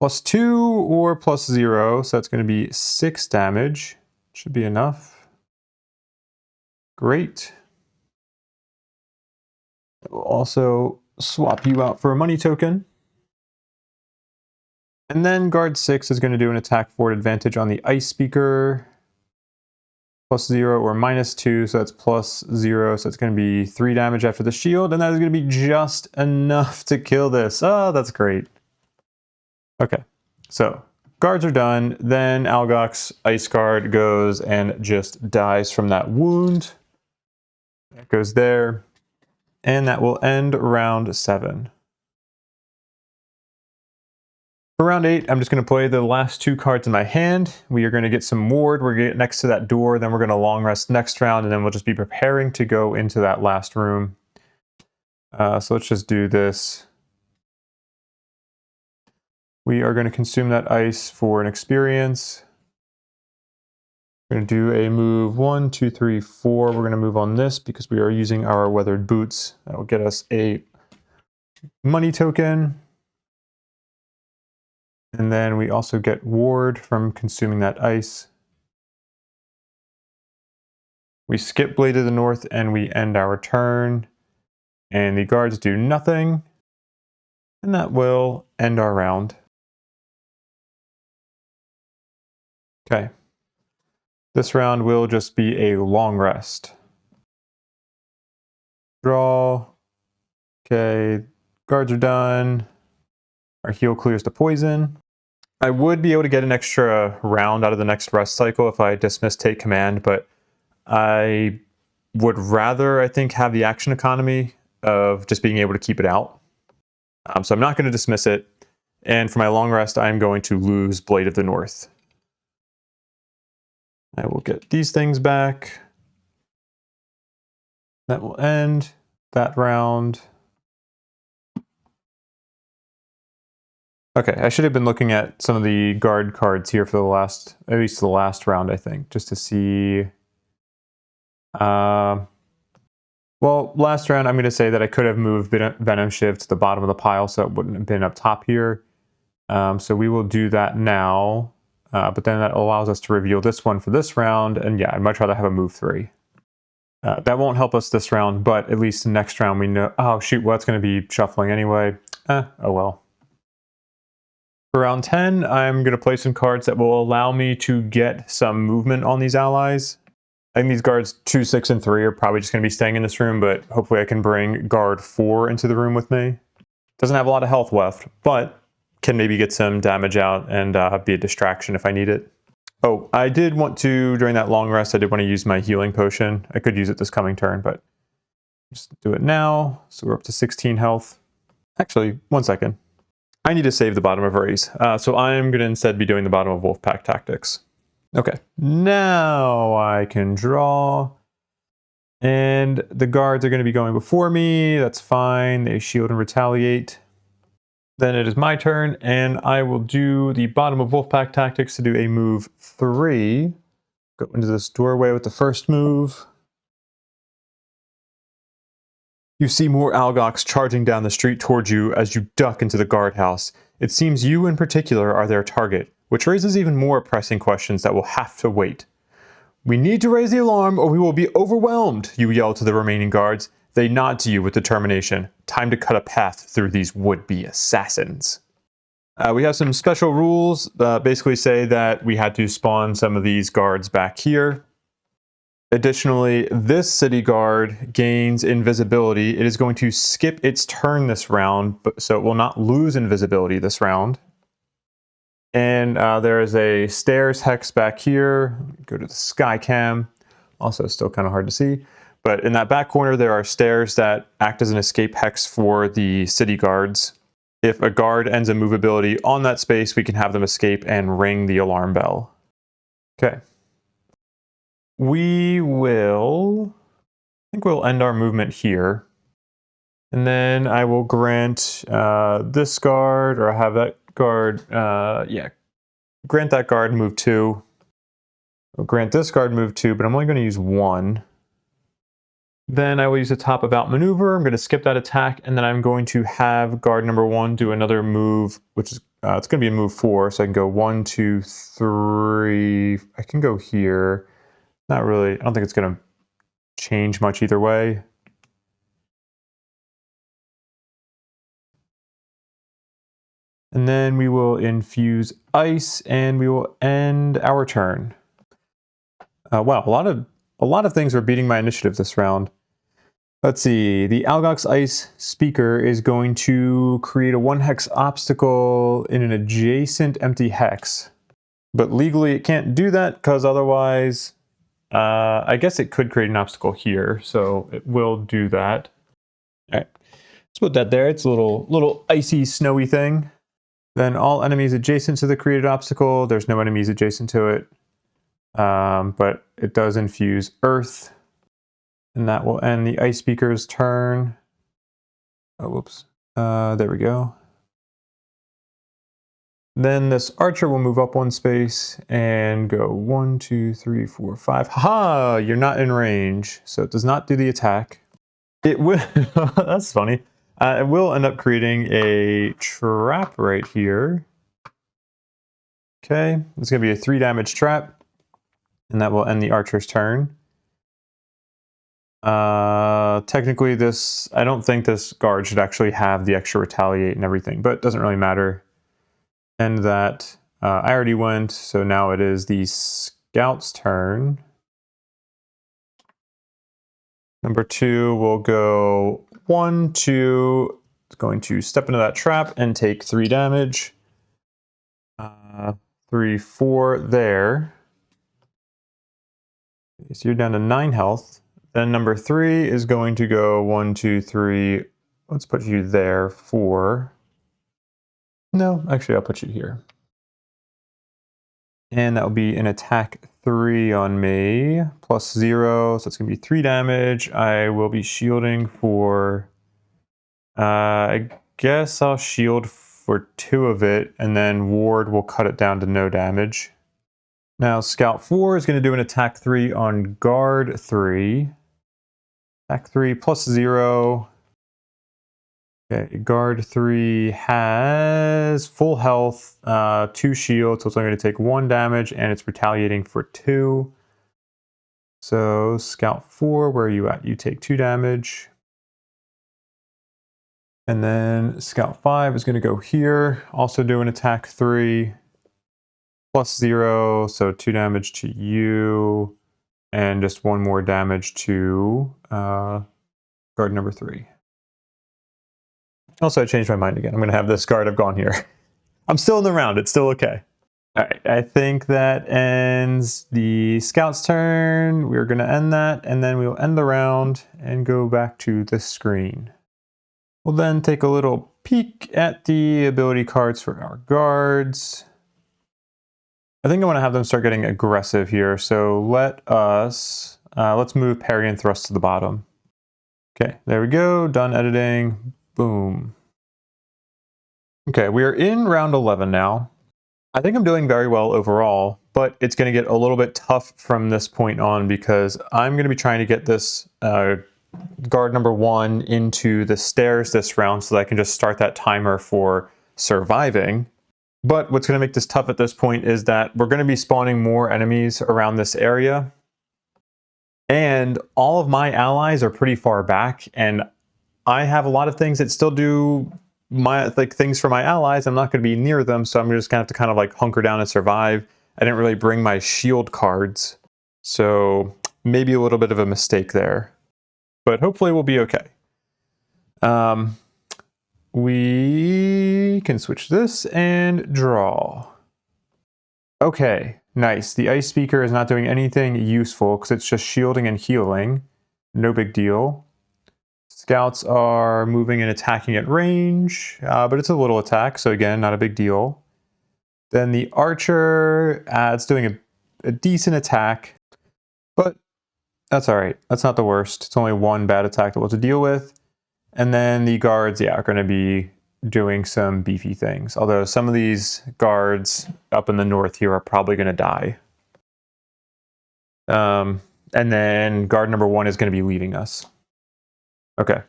+2 or +0, so that's going to be 6 damage. Should be enough. Great. We'll also swap you out for a money token. And then guard 6 is going to do an attack forward advantage on the ice speaker. +0 or -2, so that's +0, so it's going to be 3 damage after the shield, and that is going to be just enough to kill this. Oh, that's great. Okay, so guards are done, then Algok's ice guard goes and just dies from that wound. That goes there, and that will end round 7. For round 8, I'm just going to play the last 2 cards in my hand. We are going to get some ward. We're going to get next to that door, then we're going to long rest next round, and then we'll just be preparing to go into that last room. So let's just do this. We are going to consume that ice for an experience. We're going to do a move 1, 2, 3, 4. We're going to move on this because we are using our weathered boots. That will get us a money token. And then we also get ward from consuming that ice. We skip Blade of the North and we end our turn. And the guards do nothing. And that will end our round. Okay. This round will just be a long rest. Draw. Okay. Guards are done. Our heal clears the poison. I would be able to get an extra round out of the next rest cycle if I dismiss Take Command, but I would rather, I think, have the action economy of just being able to keep it out. So I'm not going to dismiss it. And for my long rest, I'm going to lose Blade of the North. I will get these things back. That will end that round. Okay, I should have been looking at some of the guard cards here for the last, at least the last round, I think, just to see. Well, last round, I'm going to say that I could have moved Venom Shiv to the bottom of the pile, so it wouldn't have been up top here. So we will do that now, but then that allows us to reveal this one for this round, and yeah, I'd much rather have a move 3. That won't help us this round, but at least next round we know, oh shoot, well, it's going to be shuffling anyway. Oh well. For round 10, I'm going to play some cards that will allow me to get some movement on these allies. I think these guards 2, 6, and 3 are probably just going to be staying in this room, but hopefully I can bring guard 4 into the room with me. Doesn't have a lot of health left, but can maybe get some damage out and be a distraction if I need it. Oh, I did want to, during that long rest, I did want to use my healing potion. I could use it this coming turn, but just do it now. So we're up to 16 health. Actually, 1 second. I need to save the bottom of Raise, so I'm going to instead be doing the bottom of Wolfpack Tactics. Okay, now I can draw, and the guards are going to be going before me. That's fine. They shield and retaliate. Then it is my turn, and I will do the bottom of Wolfpack Tactics to do a move 3. Go into this doorway with the first move. You see more Algoks charging down the street towards you as you duck into the guardhouse. It seems you in particular are their target, which raises even more pressing questions that will have to wait. We need to raise the alarm or we will be overwhelmed, you yell to the remaining guards. They nod to you with determination. Time to cut a path through these would-be assassins. We have some special rules that basically say that we had to spawn some of these guards back here. Additionally, this city guard gains invisibility. It is going to skip its turn this round, so it will not lose invisibility this round. And there is a stairs hex back here. Go to the sky cam. Also still kind of hard to see. But in that back corner, there are stairs that act as an escape hex for the city guards. If a guard ends a movability on that space, we can have them escape and ring the alarm bell. Okay. We will, I think we'll end our movement here. And then I will grant this guard, or have that guard, yeah, grant that guard move 2. I'll grant this guard move 2, but I'm only going to use 1. Then I will use the top of outmaneuver. I'm going to skip that attack, and then I'm going to have guard number 1 do another move, which is it's going to be a move 4. So I can go 1, 2, 3. I can go here. Not really. I don't think it's going to change much either way. And then we will infuse ice, and we will end our turn. Wow, a lot of things are beating my initiative this round. Let's see, the Algox Ice Speaker is going to create a 1-hex obstacle in an adjacent empty hex. But legally it can't do that because otherwise, I guess it could create an obstacle here, so it will do that. All right, let's put that there. It's a little icy, snowy thing. Then all enemies adjacent to the created obstacle, there's no enemies adjacent to it, but it does infuse earth. And that will end the Ice Speaker's turn. Oh, whoops. There we go. Then this archer will move up 1 space and go 1, 2, 3, 4, 5. Haha! You're not in range, so it does not do the attack. It will. That's funny. It will end up creating a trap right here. Okay, it's going to be a 3 damage trap, and that will end the archer's turn. Technically I don't think this guard should actually have the extra retaliate and everything, but it doesn't really matter. And that, I already went, so now it is the scout's turn. Number 2 will go 1, 2, it's going to step into that trap and take 3 damage. 3, 4 there. So you're down to 9 health. Then number 3 is going to go 1, 2, 3. Let's put you there. 4. No, actually, I'll put you here. And that will be an attack 3 on me, plus 0. So it's going to be 3 damage. I will be shielding for. I guess I'll shield for 2 of it, and then ward will cut it down to no damage. Now, Scout 4 is going to do an attack 3 on guard 3. Attack 3 plus 0. Okay, guard 3 has full health, 2 shields, so it's only going to take 1 damage, and it's retaliating for 2. So, Scout 4, where are you at? You take 2 damage. And then Scout 5 is going to go here, also do an attack 3, plus 0, so 2 damage to you, and just 1 more damage to guard number 3. Also, I changed my mind again. I'm going to have this guard have gone here. I'm still in the round. It's still okay. All right, I think that ends the scout's turn. We're going to end that, and then we'll end the round and go back to the screen. We'll then take a little peek at the ability cards for our guards. I think I want to have them start getting aggressive here, so let's move parry and thrust to the bottom. Okay, there we go. Done editing. Boom. Okay, we are in round 11 now. I think I'm doing very well overall, but it's going to get a little bit tough from this point on because I'm going to be trying to get this guard number 1 into the stairs this round so that I can just start that timer for surviving. But what's going to make this tough at this point is that we're going to be spawning more enemies around this area. And all of my allies are pretty far back, and I have a lot of things that still do things for my allies. I'm not going to be near them, so I'm just going to have to kind of like hunker down and survive. I didn't really bring my shield cards, so maybe a little bit of a mistake there. But hopefully we'll be okay. We can switch this and draw. Okay, nice. The Ice Speaker is not doing anything useful because it's just shielding and healing. No big deal. Scouts are moving and attacking at range, but it's a little attack, so again, not a big deal. Then the archer, it's doing a decent attack, but that's all right. That's not the worst. It's only 1 bad attack that we'll have to deal with. And then the guards, yeah, are going to be doing some beefy things. Although some of these guards up in the north here are probably going to die. And then guard number 1 is going to be leaving us. Okay.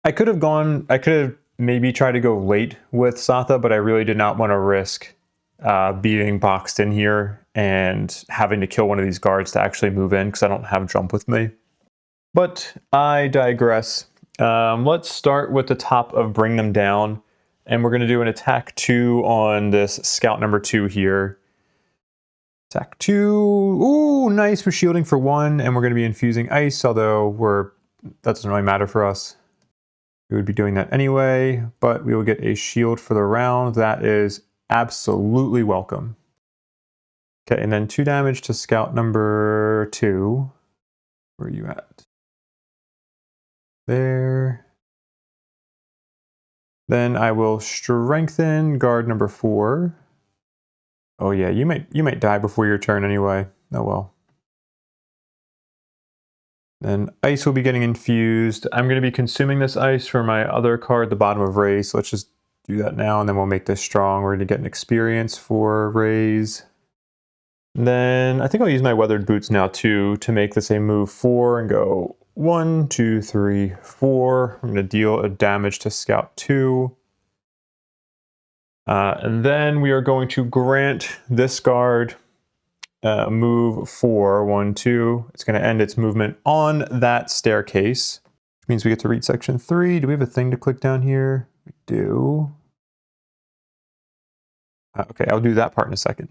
I could have maybe tried to go late with Satha, but I really did not want to risk being boxed in here and having to kill one of these guards to actually move in because I don't have jump with me. But I digress. Let's start with the top of Bring Them Down, and we're going to do an attack 2 on this scout number 2 here. Attack 2. Ooh, nice. We're shielding for 1, and we're going to be infusing ice, although that doesn't really matter for us. We would be doing that anyway, but we will get a shield for the round. That is absolutely welcome. Okay, and then 2 damage to scout number 2. Where are you at? There. Then I will strengthen guard number 4. Oh yeah, you might die before your turn anyway. Oh well. Then ice will be getting infused. I'm going to be consuming this ice for my other card, the bottom of Raise. So let's just do that now, and then we'll make this strong. We're going to get an experience for Raise. Then I think I'll use my Weathered Boots now too to make this a move 4 and go 1, 2, 3, 4. I'm going to deal a damage to Scout 2. And then we are going to grant this guard move 4, 1, 2. It's going to end its movement on that staircase, which means we get to read section 3. Do we have a thing to click down here? We do. Okay, I'll do that part in a second.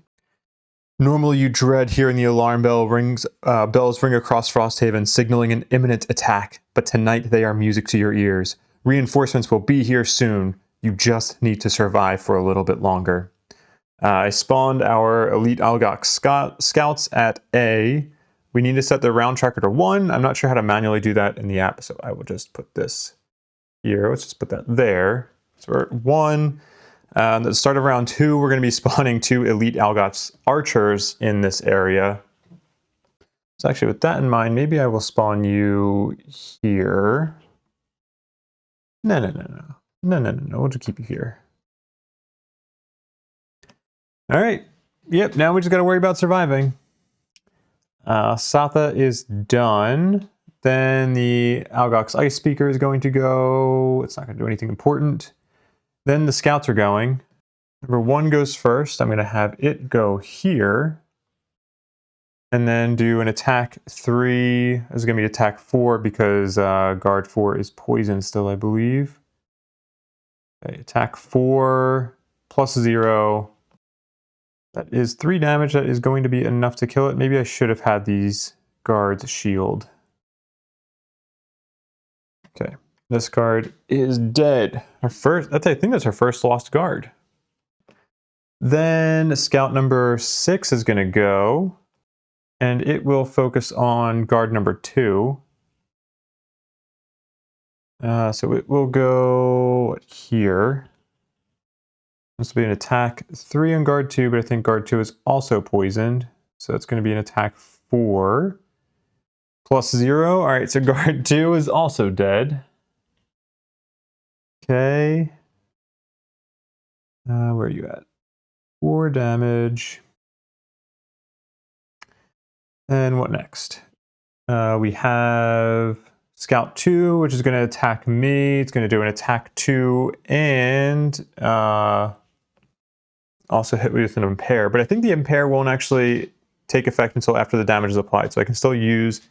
Normally you dread hearing the alarm bells ring across Frosthaven, signaling an imminent attack, but tonight they are music to your ears. Reinforcements will be here soon. You just need to survive for a little bit longer. I spawned our Elite Algox Scouts at A. We need to set the round tracker to 1. I'm not sure how to manually do that in the app, so I will just put this here. Let's just put that there. So we're at 1. At the start of round 2, we're going to be spawning 2 Elite Algox Archers in this area. So actually, with that in mind, maybe I will spawn you here. No. We'll just keep you here. All right. Yep, now we just got to worry about surviving. Satha is done. Then the Algox Ice Speaker is going to go. It's not going to do anything important. Then the Scouts are going. Number 1 goes first. I'm going to have it go here. And then do an attack 3. This is going to be attack 4 because guard 4 is poisoned still, I believe. Okay, attack 4 plus 0. That is 3 damage. That is going to be enough to kill it. Maybe I should have had these guards shield. Okay, this guard is dead. I think that's our first lost guard. Then scout number 6 is going to go, and it will focus on guard number 2. So it will go here. This will be an attack 3 on guard 2, but I think guard 2 is also poisoned. So it's going to be an attack 4 plus 0. All right, so guard 2 is also dead. Okay. Where are you at? 4 damage. And what next? We have Scout 2, which is going to attack me. It's going to do an attack 2 and also hit me with an impair. But I think the impair won't actually take effect until after the damage is applied. So I can still use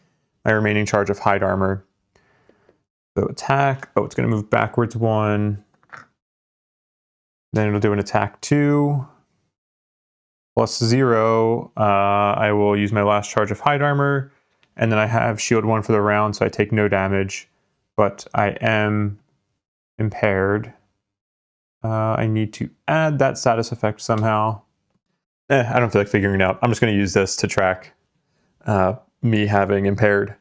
my remaining charge of hide armor. So attack. Oh, it's going to move backwards 1. Then it'll do an attack 2. Plus 0, I will use my last charge of hide armor, and then I have shield 1 for the round, so I take no damage, but I am impaired. I need to add that status effect somehow. I don't feel like figuring it out. I'm just going to use this to track me having impaired.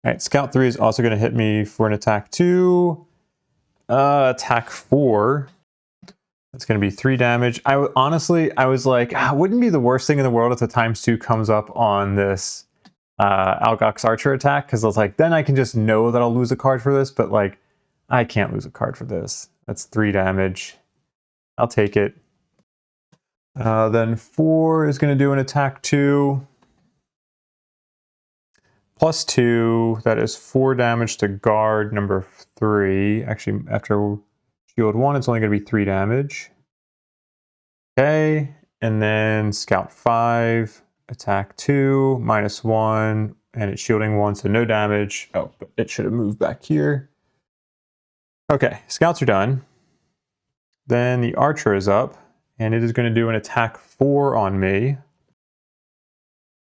All right, Scout 3 is also going to hit me for an attack 2. Attack 4. That's going to be 3 damage. Honestly, I was like, wouldn't be the worst thing in the world if the ×2 comes up on this Algox Archer attack, because I was like, then I can just know that I'll lose a card for this, but like, I can't lose a card for this. That's 3 damage. I'll take it. Then 4 is going to do an attack 2. +2. That is 4 damage to guard number 3. Actually, after shield 1, it's only going to be 3 damage. Okay, and then scout 5, attack 2, -1, and it's shielding 1, so no damage. Oh, but it should have moved back here. Okay, scouts are done. Then the archer is up, and it is going to do an attack 4 on me.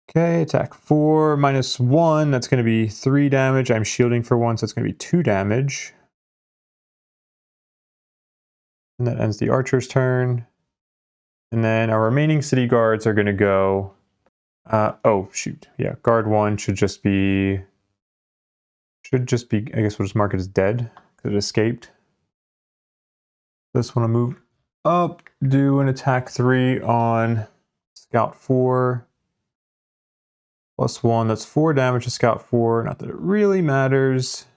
Okay, attack 4, -1, that's going to be 3 damage. I'm shielding for 1, so it's going to be 2 damage. And that ends the archer's turn. And then our remaining city guards are going to go... oh, shoot. Yeah, guard 1 should just be... I guess we'll just mark it as dead, because it escaped. This one will move up, do an attack 3 on scout 4. +1, that's 4 damage to scout 4, not that it really matters.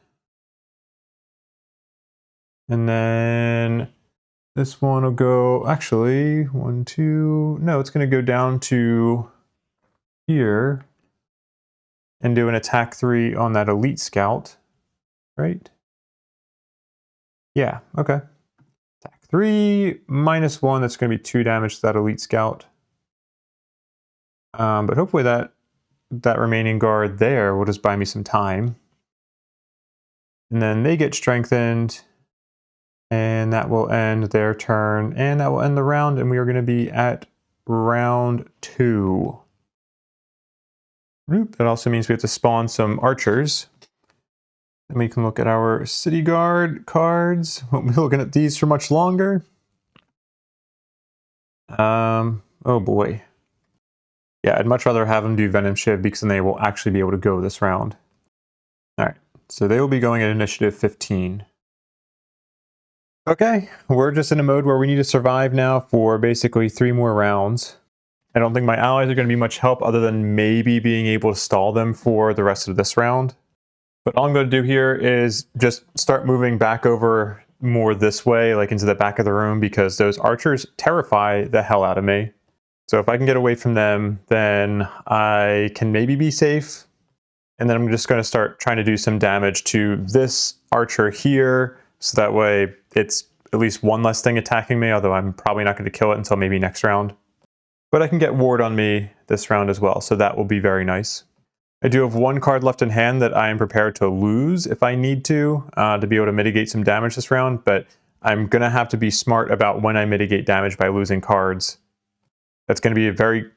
And then this one will go, actually, 1, 2, no, it's going to go down to here and do an attack 3 on that elite scout, right? Yeah, okay. Attack 3, -1, that's going to be 2 damage to that elite scout. But hopefully that remaining guard there will just buy me some time. And then they get strengthened, and that will end their turn, and that will end the round, and we are going to be at round 2. That also means we have to spawn some archers. Then we can look at our city guard cards. Won't be looking at these for much longer. Oh boy. Yeah, I'd much rather have them do Venom Shiv because then they will actually be able to go this round. Alright, so they will be going at initiative 15. Okay, we're just in a mode where we need to survive now for basically 3 more rounds. I don't think my allies are going to be much help other than maybe being able to stall them for the rest of this round. But all I'm going to do here is just start moving back over more this way, like into the back of the room, because those archers terrify the hell out of me. So if I can get away from them, then I can maybe be safe. And then I'm just going to start trying to do some damage to this archer here, so that way it's at least one less thing attacking me, although I'm probably not going to kill it until maybe next round. But I can get ward on me this round as well, so that will be very nice. I do have 1 card left in hand that I am prepared to lose if I need to be able to mitigate some damage this round, but I'm going to have to be smart about when I mitigate damage by losing cards. That's going to be a very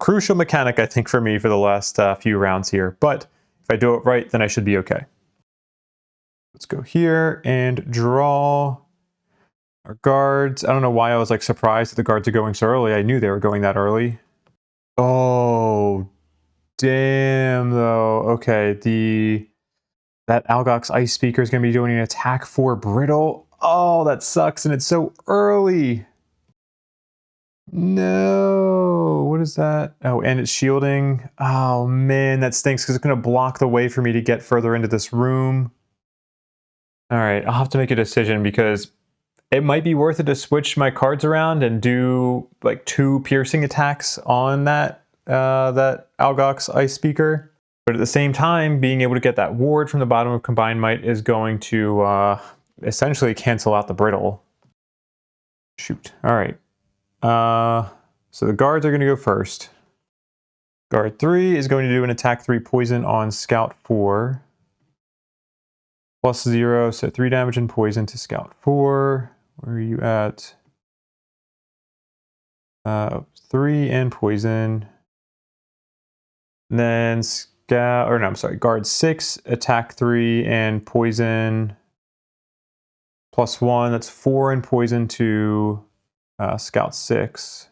crucial mechanic, I think, for me for the last few rounds here, but if I do it right, then I should be okay. Let's go here and draw our guards. I don't know why I was like surprised that the guards are going so early. I knew they were going that early. Oh, damn though. Okay, that Algox Ice Speaker is going to be doing an attack 4 brittle. Oh, that sucks, and it's so early. No, what is that? Oh, and it's shielding. Oh man, that stinks because it's going to block the way for me to get further into this room. All right, I'll have to make a decision because it might be worth it to switch my cards around and do like 2 piercing attacks on that Algox Ice Speaker. But at the same time, being able to get that ward from the bottom of Combined Might is going to essentially cancel out the brittle. Shoot. All right. So the guards are going to go first. Guard 3 is going to do an attack 3 poison on Scout 4. +0, so 3 damage and poison to Scout 4. Where are you at? 3 and poison. And then guard 6, attack 3 and poison. +1, that's 4 and poison to Scout 6.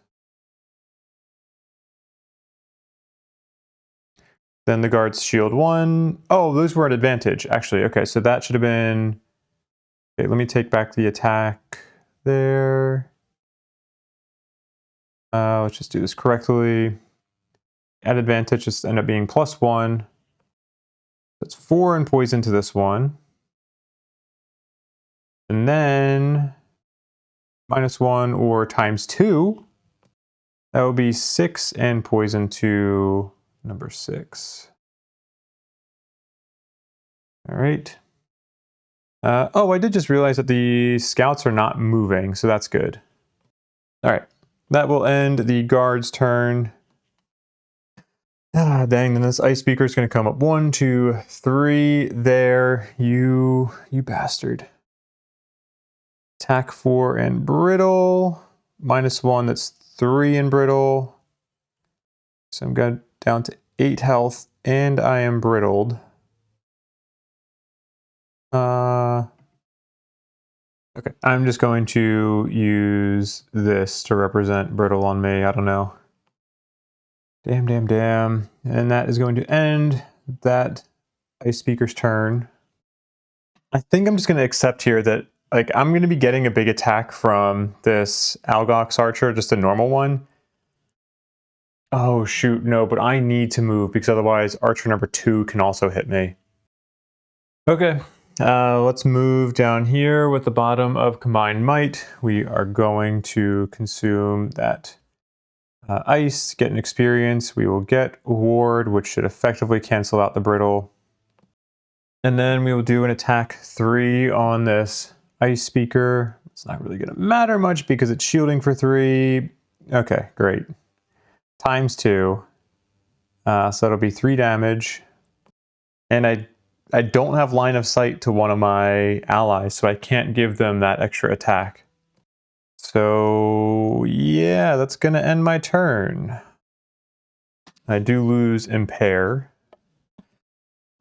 Then the guards shield 1. Oh, those were at advantage, actually. Okay, so that should have been... Okay, let me take back the attack there. Let's just do this correctly. At advantage, just end up being +1. That's 4 and poison to this one. And then -1 or ×2. That would be 6 and poison to number 6. All right. Oh, I did just realize that the scouts are not moving, so that's good. All right. That will end the guard's turn. Ah, dang, then this ice speaker is going to come up. 1, 2, 3. There, you bastard. Attack 4 and brittle. -1, that's 3 in brittle. So I'm going down to 8 health, and I am brittled. Okay, I'm just going to use this to represent brittle on me. I don't know. Damn. And that is going to end that ice speaker's turn. I think I'm just going to accept here that like I'm going to be getting a big attack from this Algox archer, just a normal one. Oh shoot, no, but I need to move because otherwise archer number 2 can also hit me. Okay, let's move down here with the bottom of Combined Might. We are going to consume that ice, get an experience. We will get Ward, which should effectively cancel out the brittle. And then we will do an attack 3 on this ice speaker. It's not really going to matter much because it's shielding for 3. Okay, great. ×2. So that'll be 3 damage. And I don't have line of sight to one of my allies, so I can't give them that extra attack. So yeah, that's going to end my turn. I do lose Impair.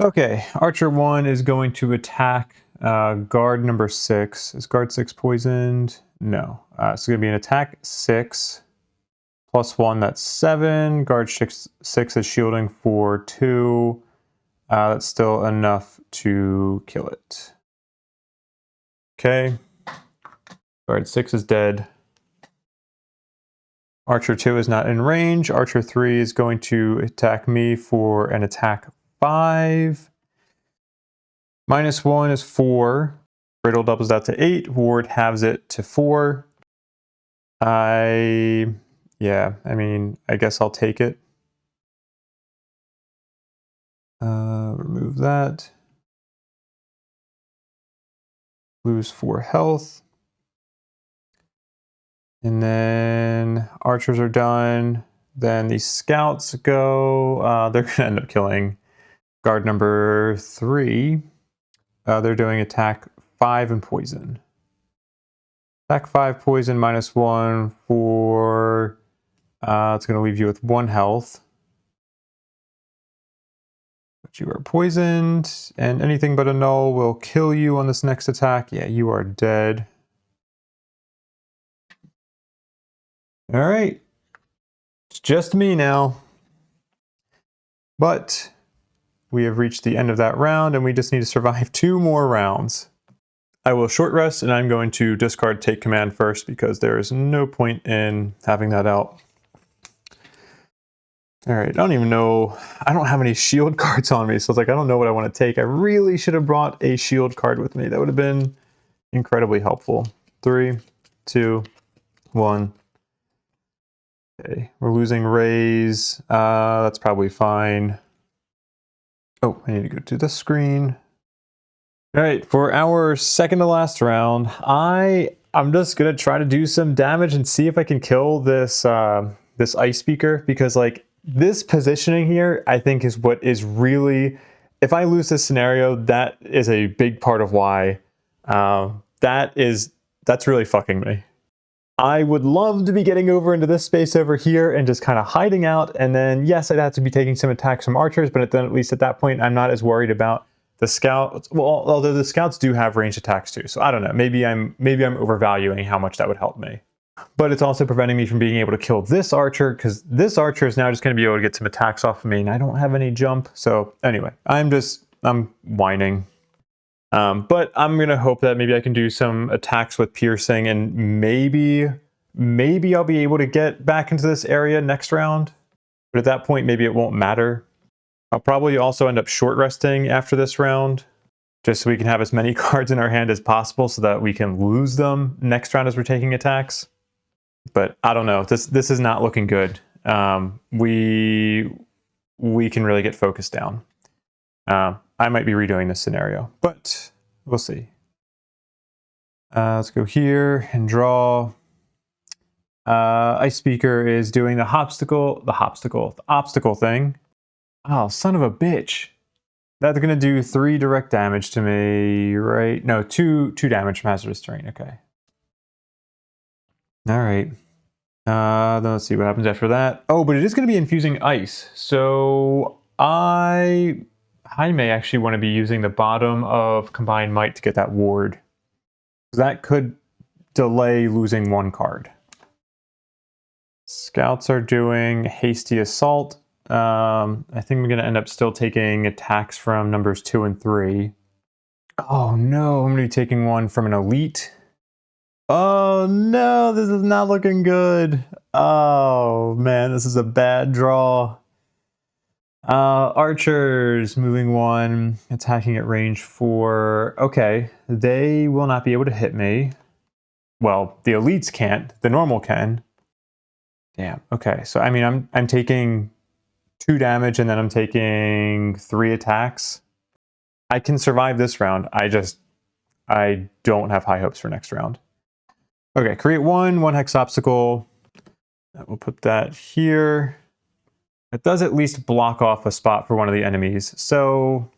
Okay, Archer 1 is going to attack guard number 6. Is guard 6 poisoned? No. It's going to be an attack 6. +1, that's 7. Guard 6 is shielding for 2. That's still enough to kill it. Okay. Guard 6 is dead. Archer 2 is not in range. Archer 3 is going to attack me for an attack 5. -1 is 4. Brittle doubles that to 8. Ward halves it to 4. Yeah, I mean, I guess I'll take it. Remove that. Lose 4 health. And then archers are done. Then the scouts go. They're going to end up killing guard number 3. They're doing attack 5 and poison. Attack 5 poison -1 for... it's going to leave you with 1 health. But you are poisoned, and anything but a null will kill you on this next attack. Yeah, you are dead. All right. It's just me now. But we have reached the end of that round, and we just need to survive 2 more rounds. I will short rest, and I'm going to discard Take Command first because there is no point in having that out. All right, I don't even know. I don't have any shield cards on me, so it's like I don't know what I want to take. I really should have brought a shield card with me. That would have been incredibly helpful. 3, 2, 1. Okay, we're losing Rays. That's probably fine. Oh, I need to go to the screen. All right, for our second to last round, I'm just gonna try to do some damage and see if I can kill this this ice speaker, because like this positioning here, I think is what is really, if I lose this scenario, that is a big part of why. That's really fucking me. I would love to be getting over into this space over here and just kind of hiding out, and then yes, I'd have to be taking some attacks from archers, but then at least at that point, I'm not as worried about the scouts. Well, although the scouts do have ranged attacks too, so I don't know. Maybe I'm overvaluing how much that would help me. But it's also preventing me from being able to kill this archer, because this archer is now just going to be able to get some attacks off of me, and I don't have any jump. So anyway, I'm whining. But I'm going to hope that maybe I can do some attacks with piercing, and maybe I'll be able to get back into this area next round. But at that point, maybe it won't matter. I'll probably also end up short resting after this round, just so we can have as many cards in our hand as possible so that we can lose them next round as we're taking attacks. But I don't know. This is not looking good. We can really get focused down. I might be redoing this scenario, but we'll see. Let's go here and draw. Ice Speaker is doing the obstacle thing. Oh, son of a bitch. That's going to do 3 direct damage to me, right? No, 2 damage from hazardous terrain. Okay. All right. Then let's see what happens after that. Oh, but it is going to be infusing ice. So I may actually want to be using the bottom of Combined Might to get that ward. That could delay losing 1 card. Scouts are doing Hasty Assault. I think I'm going to end up still taking attacks from numbers 2 and 3. Oh no, I'm going to be taking one from an elite. Oh no, this is not looking good. Oh man, this is a bad draw. Archers, moving 1, attacking at range 4. Okay, they will not be able to hit me. Well, the elites can't, the normal can. Damn, okay, so I mean, I'm taking 2 damage and then I'm taking 3 attacks. I can survive this round. I don't have high hopes for next round. Okay, create 1 hex obstacle. We'll put that here. It does at least block off a spot for one of the enemies. So,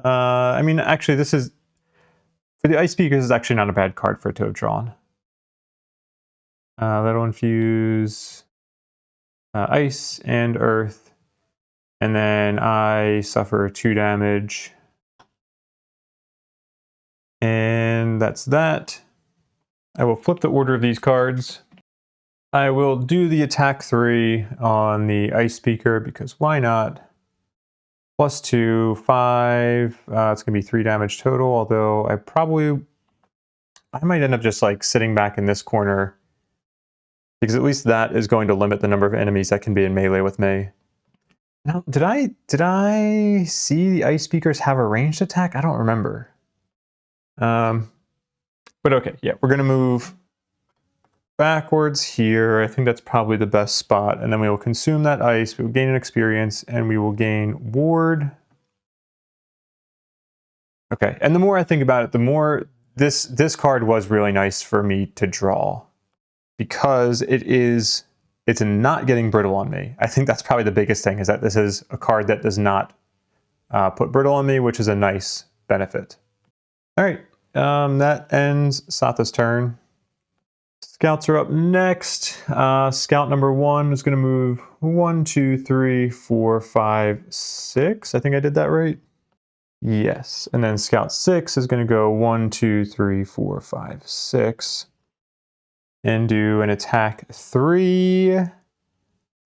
I mean, actually, this is, for the Ice Speaker, this is actually not a bad card for it to have drawn. That'll infuse ice and earth. And then I suffer 2 damage. And that's that. I will flip the order of these cards. I will do the attack 3 on the Ice Speaker because why not? +2, 5. It's going to be 3 damage total, although I might end up just like sitting back in this corner because at least that is going to limit the number of enemies that can be in melee with me. Now, did I see the Ice Speakers have a ranged attack? I don't remember. But okay, yeah, we're going to move backwards here. I think that's probably the best spot. And then we will consume that ice, we will gain an experience, and we will gain ward. Okay, and the more I think about it, the more this card was really nice for me to draw because it's not getting brittle on me. I think that's probably the biggest thing, is that this is a card that does not put brittle on me, which is a nice benefit. All right, that ends Satha's turn. Scouts are up next. Scout number 1 is going to move 1, 2, 3, 4, 5, 6. I think I did that right. Yes. And then Scout 6 is going to go 1, 2, 3, 4, 5, 6. And do an attack 3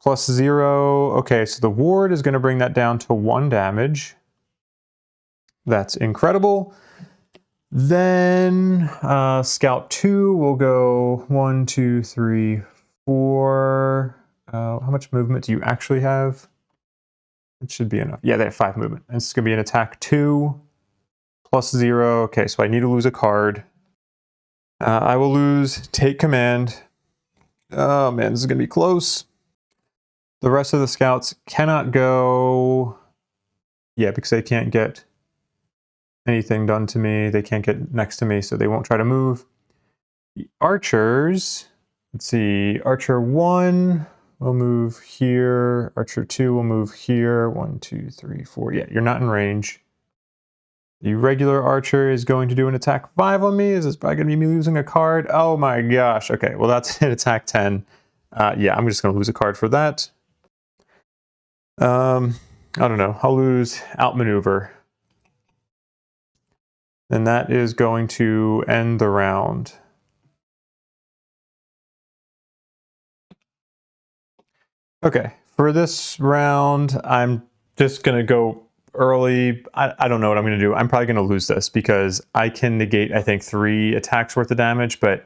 +0. Okay, so the ward is going to bring that down to 1 damage. That's incredible. Then Scout 2 will go 1, 2, 3, 4. How much movement do you actually have? It should be enough. Yeah, they have 5 movement. And it's going to be an attack 2 +0. Okay, so I need to lose a card. I will lose Take Command. Oh man, this is going to be close. The rest of the scouts cannot go. Yeah, because they can't get anything done to me. They can't get next to me, so they won't try to move. The archers, let's see, Archer 1 will move here. Archer 2 will move here. 1, 2, 3, 4. Yeah, you're not in range. The regular archer is going to do an attack 5 on me. Is this probably going to be me losing a card? Oh my gosh. Okay, well that's an attack 10. Yeah, I'm just going to lose a card for that. I don't know. I'll lose Outmaneuver. And that is going to end the round. Okay, for this round, I'm just going to go early. I don't know what I'm going to do. I'm probably going to lose this because I can negate, I think, 3 attacks worth of damage, but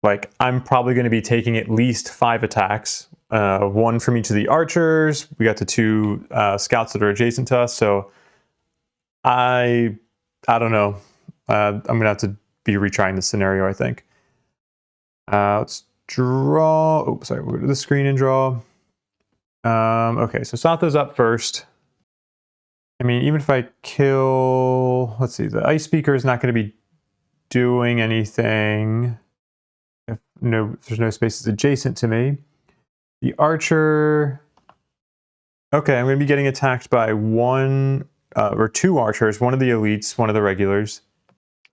like I'm probably going to be taking at least 5 attacks. 1 from each of the archers. We got the 2 scouts that are adjacent to us, so I don't know. I'm going to have to be retrying this scenario, I think. Let's draw. Oh, sorry. We'll go to the screen and draw. Okay, so Satha's up first. I mean, even if I kill, let's see, the ice speaker is not going to be doing anything if there's no spaces adjacent to me. The archer, okay, I'm going to be getting attacked by one or two archers, one of the elites, one of the regulars.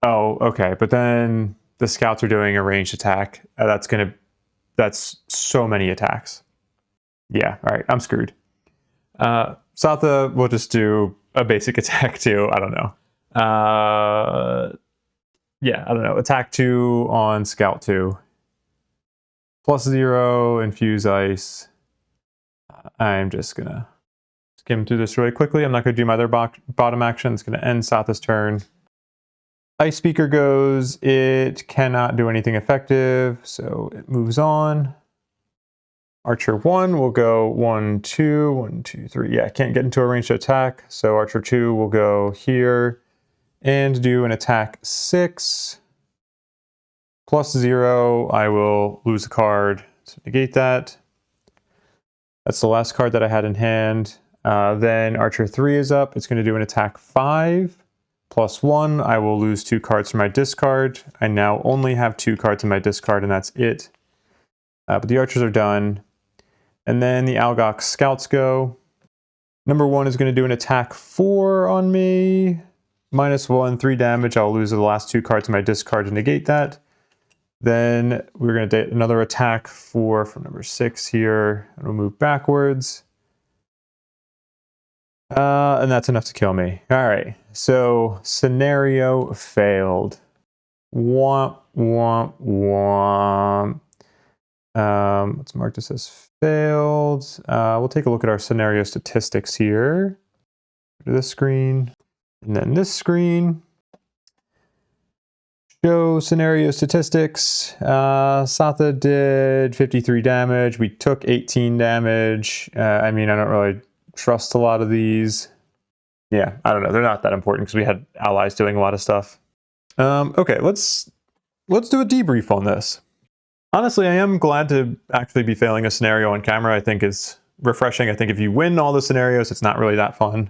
Oh, okay, but then the scouts are doing a ranged attack. That's so many attacks. Yeah, all right, I'm screwed. Satha will just do a basic attack too. I don't know. Yeah, I don't know. Attack 2 on scout 2. +0, infuse ice. I'm just gonna skim through this really quickly. I'm not gonna do my other bottom action. It's gonna end Satha's turn. Ice speaker goes. It cannot do anything effective, so it moves on. Archer 1 will go 1, 2, 1, 2, 3. Yeah, can't get into a ranged attack. So Archer 2 will go here and do an attack 6. +0, I will lose a card to negate that. That's the last card that I had in hand. Then Archer 3 is up. It's going to do an attack 5. +1, I will lose 2 cards from my discard. I now only have 2 cards in my discard, and that's it. But the archers are done. And then the Algox scouts go. Number 1 is going to do an attack 4 on me. -1, 3 damage. I'll lose the last 2 cards in my discard to negate that. Then we're going to do another attack 4 from number 6 here. And we'll move backwards. And that's enough to kill me. All right. So scenario failed. Womp, womp, womp. Let's mark this as failed. We'll take a look at our scenario statistics here. Go to this screen, and then this screen. Show scenario statistics. Satha did 53 damage. We took 18 damage. I mean, I don't really trust a lot of these. Yeah, I don't know. They're not that important because we had allies doing a lot of stuff. Okay, let's do a debrief on this. Honestly, I am glad to actually be failing a scenario on camera. I think is refreshing. I think if you win all the scenarios, it's not really that fun.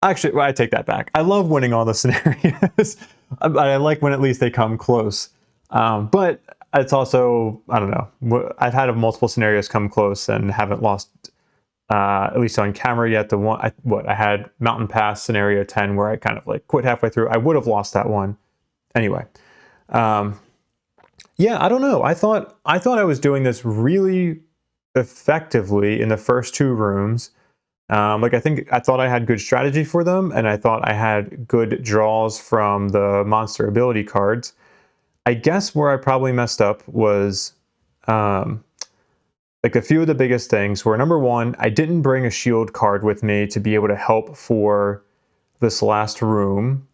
Actually, well, I take that back. I love winning all the scenarios. I like when at least they come close. But it's also, I don't know. I've had multiple scenarios come close and haven't lost, at least on camera yet. The one, I had Mountain Pass scenario 10 where I kind of like quit halfway through. I would have lost that one. Anyway. Yeah, I don't know. I thought I was doing this really effectively in the first 2 rooms. I thought I had good strategy for them, and I thought I had good draws from the monster ability cards. I guess where I probably messed up was like a few of the biggest things were, number 1, I didn't bring a shield card with me to be able to help for this last room.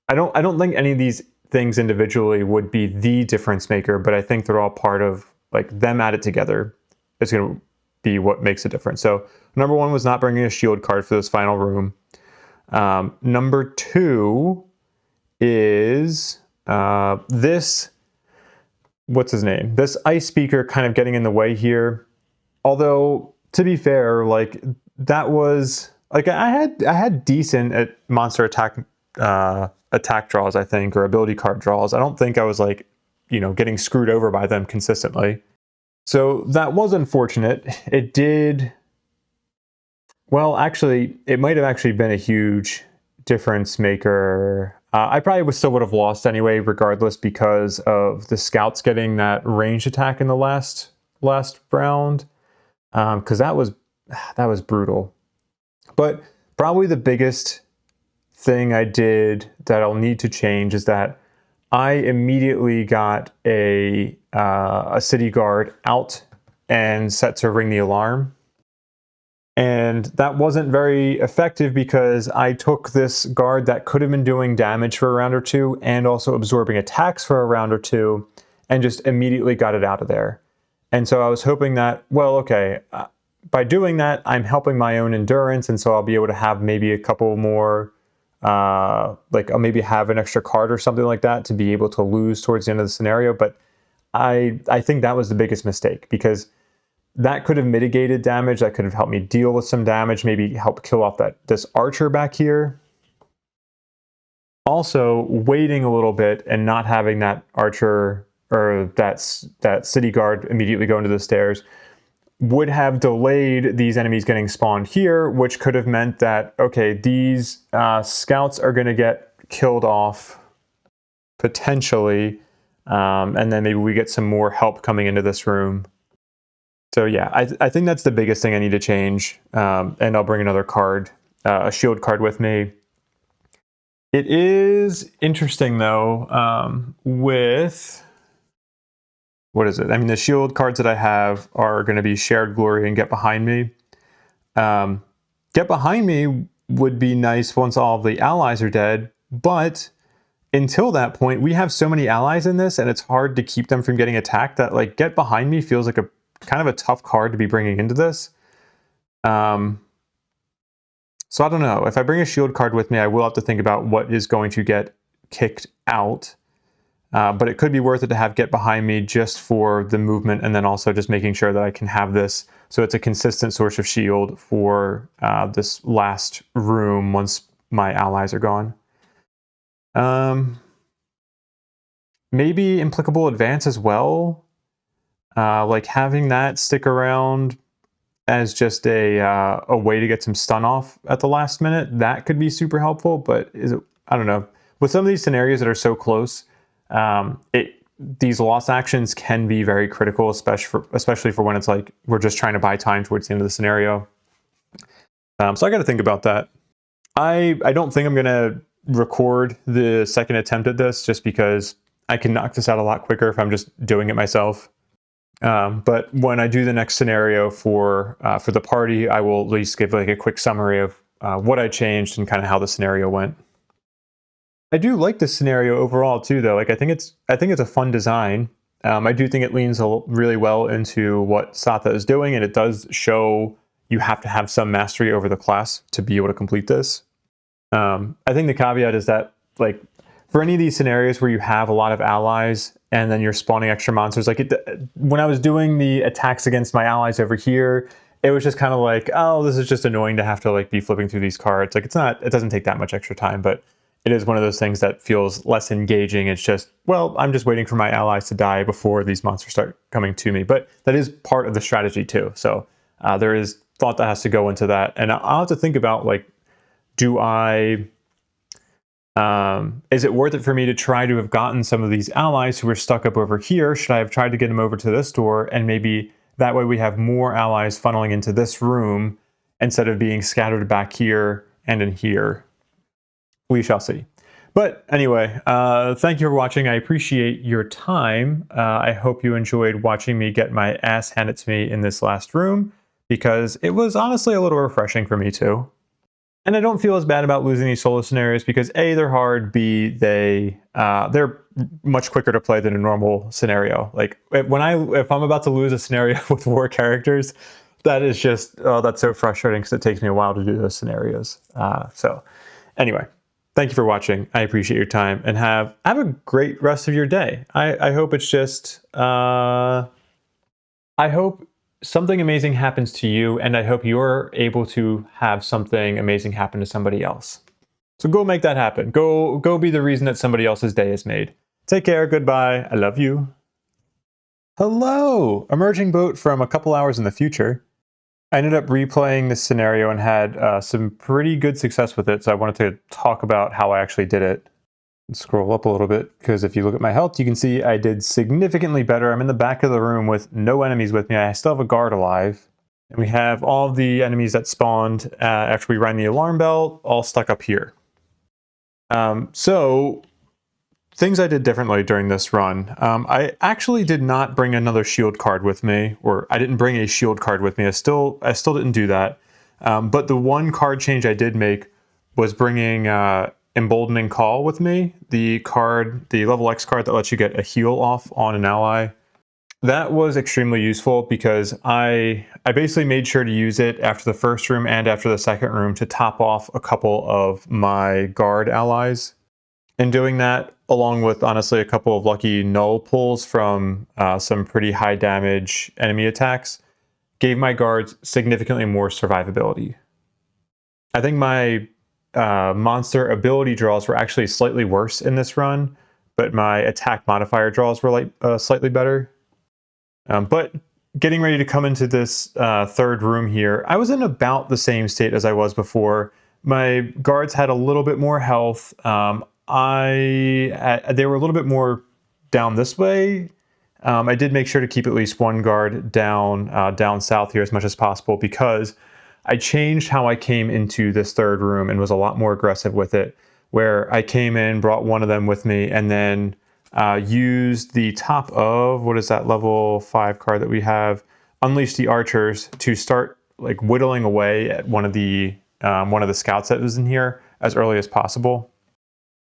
I don't think any of these things individually would be the difference maker, but I think they're all part of, like, them added together is going to be what makes a difference. So number 1 was not bringing a shield card for this final room. Number 2 is this, what's his name? This ice speaker kind of getting in the way here. Although, to be fair, like, that was, like, I had decent at monster attack draws, I think, or ability card draws. I don't think I was, like, getting screwed over by them consistently. So that was unfortunate. It did, well, actually, it might have actually been a huge difference maker. I probably still would have lost anyway, regardless, because of the scouts getting that ranged attack in the last round, because that was brutal. But probably the biggest thing I did that I'll need to change is that I immediately got a city guard out and set to ring the alarm. And that wasn't very effective because I took this guard that could have been doing damage for a round or 2 and also absorbing attacks for a round or 2 and just immediately got it out of there. And so I was hoping that, well, okay, by doing that, I'm helping my own endurance, and so I'll be able to have maybe a couple more, like I'll maybe have an extra card or something like that to be able to lose towards the end of the scenario. But I think that was the biggest mistake, because that could have mitigated damage. That could have helped me deal with some damage, maybe help kill off this archer back here. Also, waiting a little bit and not having that archer or that city guard immediately go into the stairs would have delayed these enemies getting spawned here, which could have meant that, okay, these scouts are going to get killed off potentially, and then maybe we get some more help coming into this room. So yeah, I think that's the biggest thing I need to change, and I'll bring another card, a shield card with me. It is interesting though, with, what is it? I mean, the shield cards that I have are going to be Shared Glory and Get Behind Me. Get Behind Me would be nice once all of the allies are dead, but until that point, we have so many allies in this, and it's hard to keep them from getting attacked that, like, Get Behind Me feels like a kind of a tough card to be bringing into this. So I don't know. If I bring a shield card with me, I will have to think about what is going to get kicked out. But it could be worth it to have Get Behind Me just for the movement, and then also just making sure that I can have this so it's a consistent source of shield for this last room once my allies are gone. Maybe Implicable Advance as well. Like having that stick around as just a way to get some stun off at the last minute, that could be super helpful. But I don't know. With some of these scenarios that are so close, these lost actions can be very critical, especially for when it's like we're just trying to buy time towards the end of the scenario. So I got to think about that. I don't think I'm gonna record the second attempt at this, just because I can knock this out a lot quicker if I'm just doing it myself. But when I do the next scenario for the party, I will at least give like a quick summary of what I changed and kind of how the scenario went. I do like this scenario overall too, though. Like I think it's a fun design. I do think it leans really well into what Satha is doing, and it does show you have to have some mastery over the class to be able to complete this. I think the caveat is that, like, for any of these scenarios where you have a lot of allies and then you're spawning extra monsters, like when I was doing the attacks against my allies over here, it was just kind of like, oh, this is just annoying to have to like be flipping through these cards. Like it doesn't take that much extra time, but it is one of those things that feels less engaging. It's just, well, I'm just waiting for my allies to die before these monsters start coming to me. But that is part of the strategy too. So there is thought that has to go into that. And I'll have to think about, like, is it worth it for me to try to have gotten some of these allies who are stuck up over here? Should I have tried to get them over to this door? And maybe that way we have more allies funneling into this room instead of being scattered back here and in here. We shall see. But anyway, thank you for watching. I appreciate your time. I hope you enjoyed watching me get my ass handed to me in this last room, because it was honestly a little refreshing for me too. And I don't feel as bad about losing these solo scenarios because A, they're hard, B, they're much quicker to play than a normal scenario. Like if I'm about to lose a scenario with 4 characters, that is just, oh, that's so frustrating because it takes me a while to do those scenarios. So anyway, thank you for watching. I appreciate your time, and have a great rest of your day. I hope it's just, I hope something amazing happens to you, and I hope you're able to have something amazing happen to somebody else. So go make that happen. Go be the reason that somebody else's day is made. Take care. Goodbye. I love you. Hello! Emerging boat from a couple hours in the future. I ended up replaying this scenario and had some pretty good success with it, so I wanted to talk about how I actually did it. Scroll up a little bit, because if you look at my health, you can see I did significantly better. I'm in the back of the room with no enemies with me. I still have a guard alive. And we have all of the enemies that spawned after we rang the alarm bell all stuck up here. So things I did differently during this run. I actually did not bring another shield card with me, or I didn't bring a shield card with me. I still didn't do that. But the one card change I did make was bringing Emboldening Call with me, the level X card that lets you get a heal off on an ally. That was extremely useful because I basically made sure to use it after the first room and after the second room to top off a couple of my guard allies. And doing that, along with honestly a couple of lucky null pulls from some pretty high damage enemy attacks, gave my guards significantly more survivability. I think my monster ability draws were actually slightly worse in this run, but my attack modifier draws were like slightly better. But getting ready to come into this third room here, I was in about the same state as I was before. My guards had a little bit more health. They were a little bit more down this way. I did make sure to keep at least one guard down south here as much as possible, because I changed how I came into this third room and was a lot more aggressive with it, where I came in, brought one of them with me, and then used the top of, what is that, level 5 card that we have, Unleash the Archers, to start like whittling away at one of the scouts that was in here as early as possible.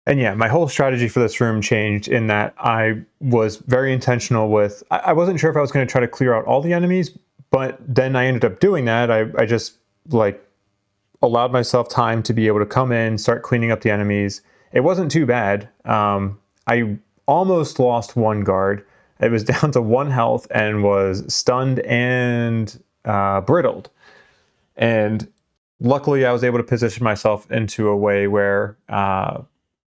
And yeah, my whole strategy for this room changed in that I was very intentional with, I wasn't sure if I was going to try to clear out all the enemies, but then I ended up doing that. I just like allowed myself time to be able to come in, start cleaning up the enemies. It wasn't too bad. I almost lost one guard. It was down to 1 health and was stunned and brittled. And luckily I was able to position myself into a way where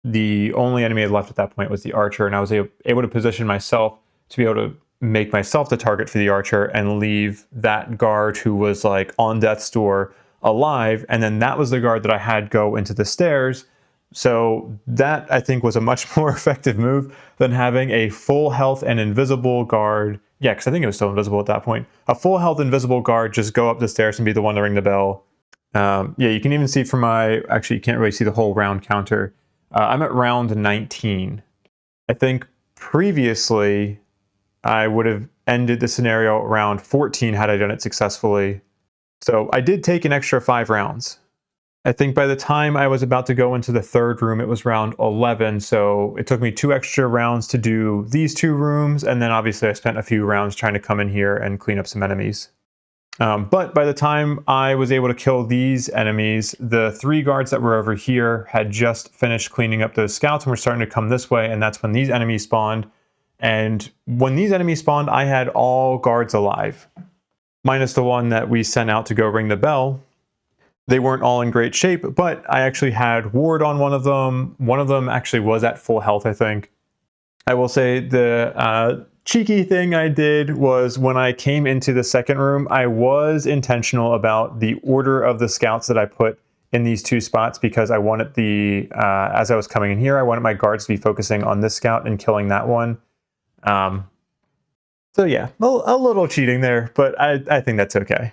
the only enemy I had left at that point was the archer, and I was able to position myself to be able to make myself the target for the archer and leave that guard who was like on death's door alive, and then that was the guard that I had go into the stairs. So that, I think, was a much more effective move than having a full health and invisible guard. Yeah, because I think it was still invisible at that point. A full health invisible guard just go up the stairs and be the one to ring the bell. Yeah, you can even see from actually you can't really see the whole round counter. I'm at round 19. I think previously I would have ended the scenario at round 14 had I done it successfully. So I did take an extra 5 rounds. I think by the time I was about to go into the third room, it was round 11. So it took me 2 extra rounds to do these 2 rooms. And then obviously I spent a few rounds trying to come in here and clean up some enemies. But by the time I was able to kill these enemies, the 3 guards that were over here had just finished cleaning up those scouts and were starting to come this way. And that's when these enemies spawned. And when these enemies spawned, I had all guards alive, minus the one that we sent out to go ring the bell. They weren't all in great shape, but I actually had ward on one of them. One of them actually was at full health, I think. I will say the cheeky thing I did was when I came into the second room, I was intentional about the order of the scouts that I put in these 2 spots, because I wanted as I was coming in here, I wanted my guards to be focusing on this scout and killing that one. So yeah, a little cheating there, but I think that's okay.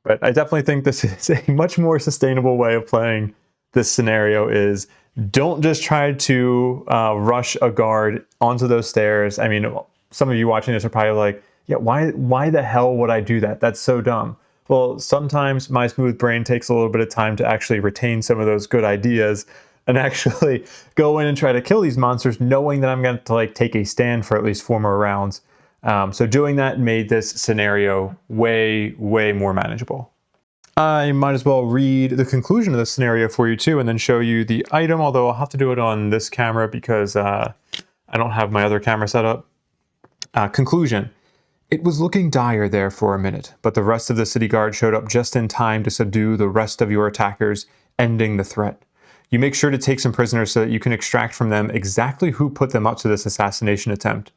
But I definitely think this is a much more sustainable way of playing this scenario. Is don't just try to rush a guard onto those stairs. I mean, some of you watching this are probably like, yeah, why the hell would I do that? That's so dumb. Well, sometimes my smooth brain takes a little bit of time to actually retain some of those good ideas and actually go in and try to kill these monsters, knowing that I'm going to like take a stand for at least 4 more rounds. So doing that made this scenario way, way more manageable. I might as well read the conclusion of this scenario for you too, and then show you the item, although I'll have to do it on this camera because I don't have my other camera set up. Conclusion. It was looking dire there for a minute, but the rest of the city guard showed up just in time to subdue the rest of your attackers, ending the threat. You make sure to take some prisoners so that you can extract from them exactly who put them up to this assassination attempt.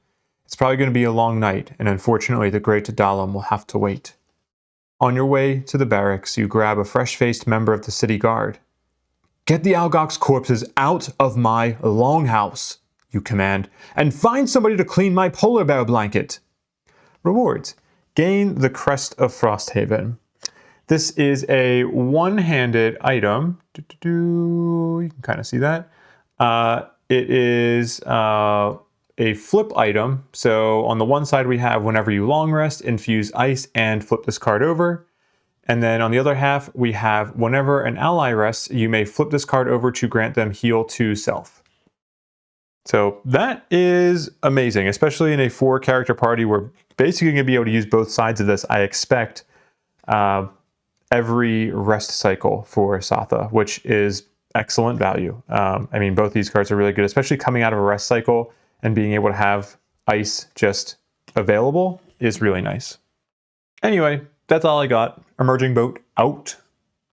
It's probably going to be a long night, and unfortunately the great Dalam will have to wait. On your way to the barracks, you grab a fresh-faced member of the city guard. Get the Algok's corpses out of my longhouse, you command, and find somebody to clean my polar bear blanket. Rewards. Gain the Crest of Frosthaven. This is a one-handed item. You can kind of see that. It is a flip item. So on the one side we have whenever you long rest, infuse ice and flip this card over. And then on the other half we have whenever an ally rests, you may flip this card over to grant them heal to self. So that is amazing, especially in a 4-character party. We're basically going to be able to use both sides of this, I expect, every rest cycle for Satha, which is excellent value. I mean, both these cards are really good, especially coming out of a rest cycle and being able to have ice just available is really nice. Anyway, that's all I got. Emerging Boat out.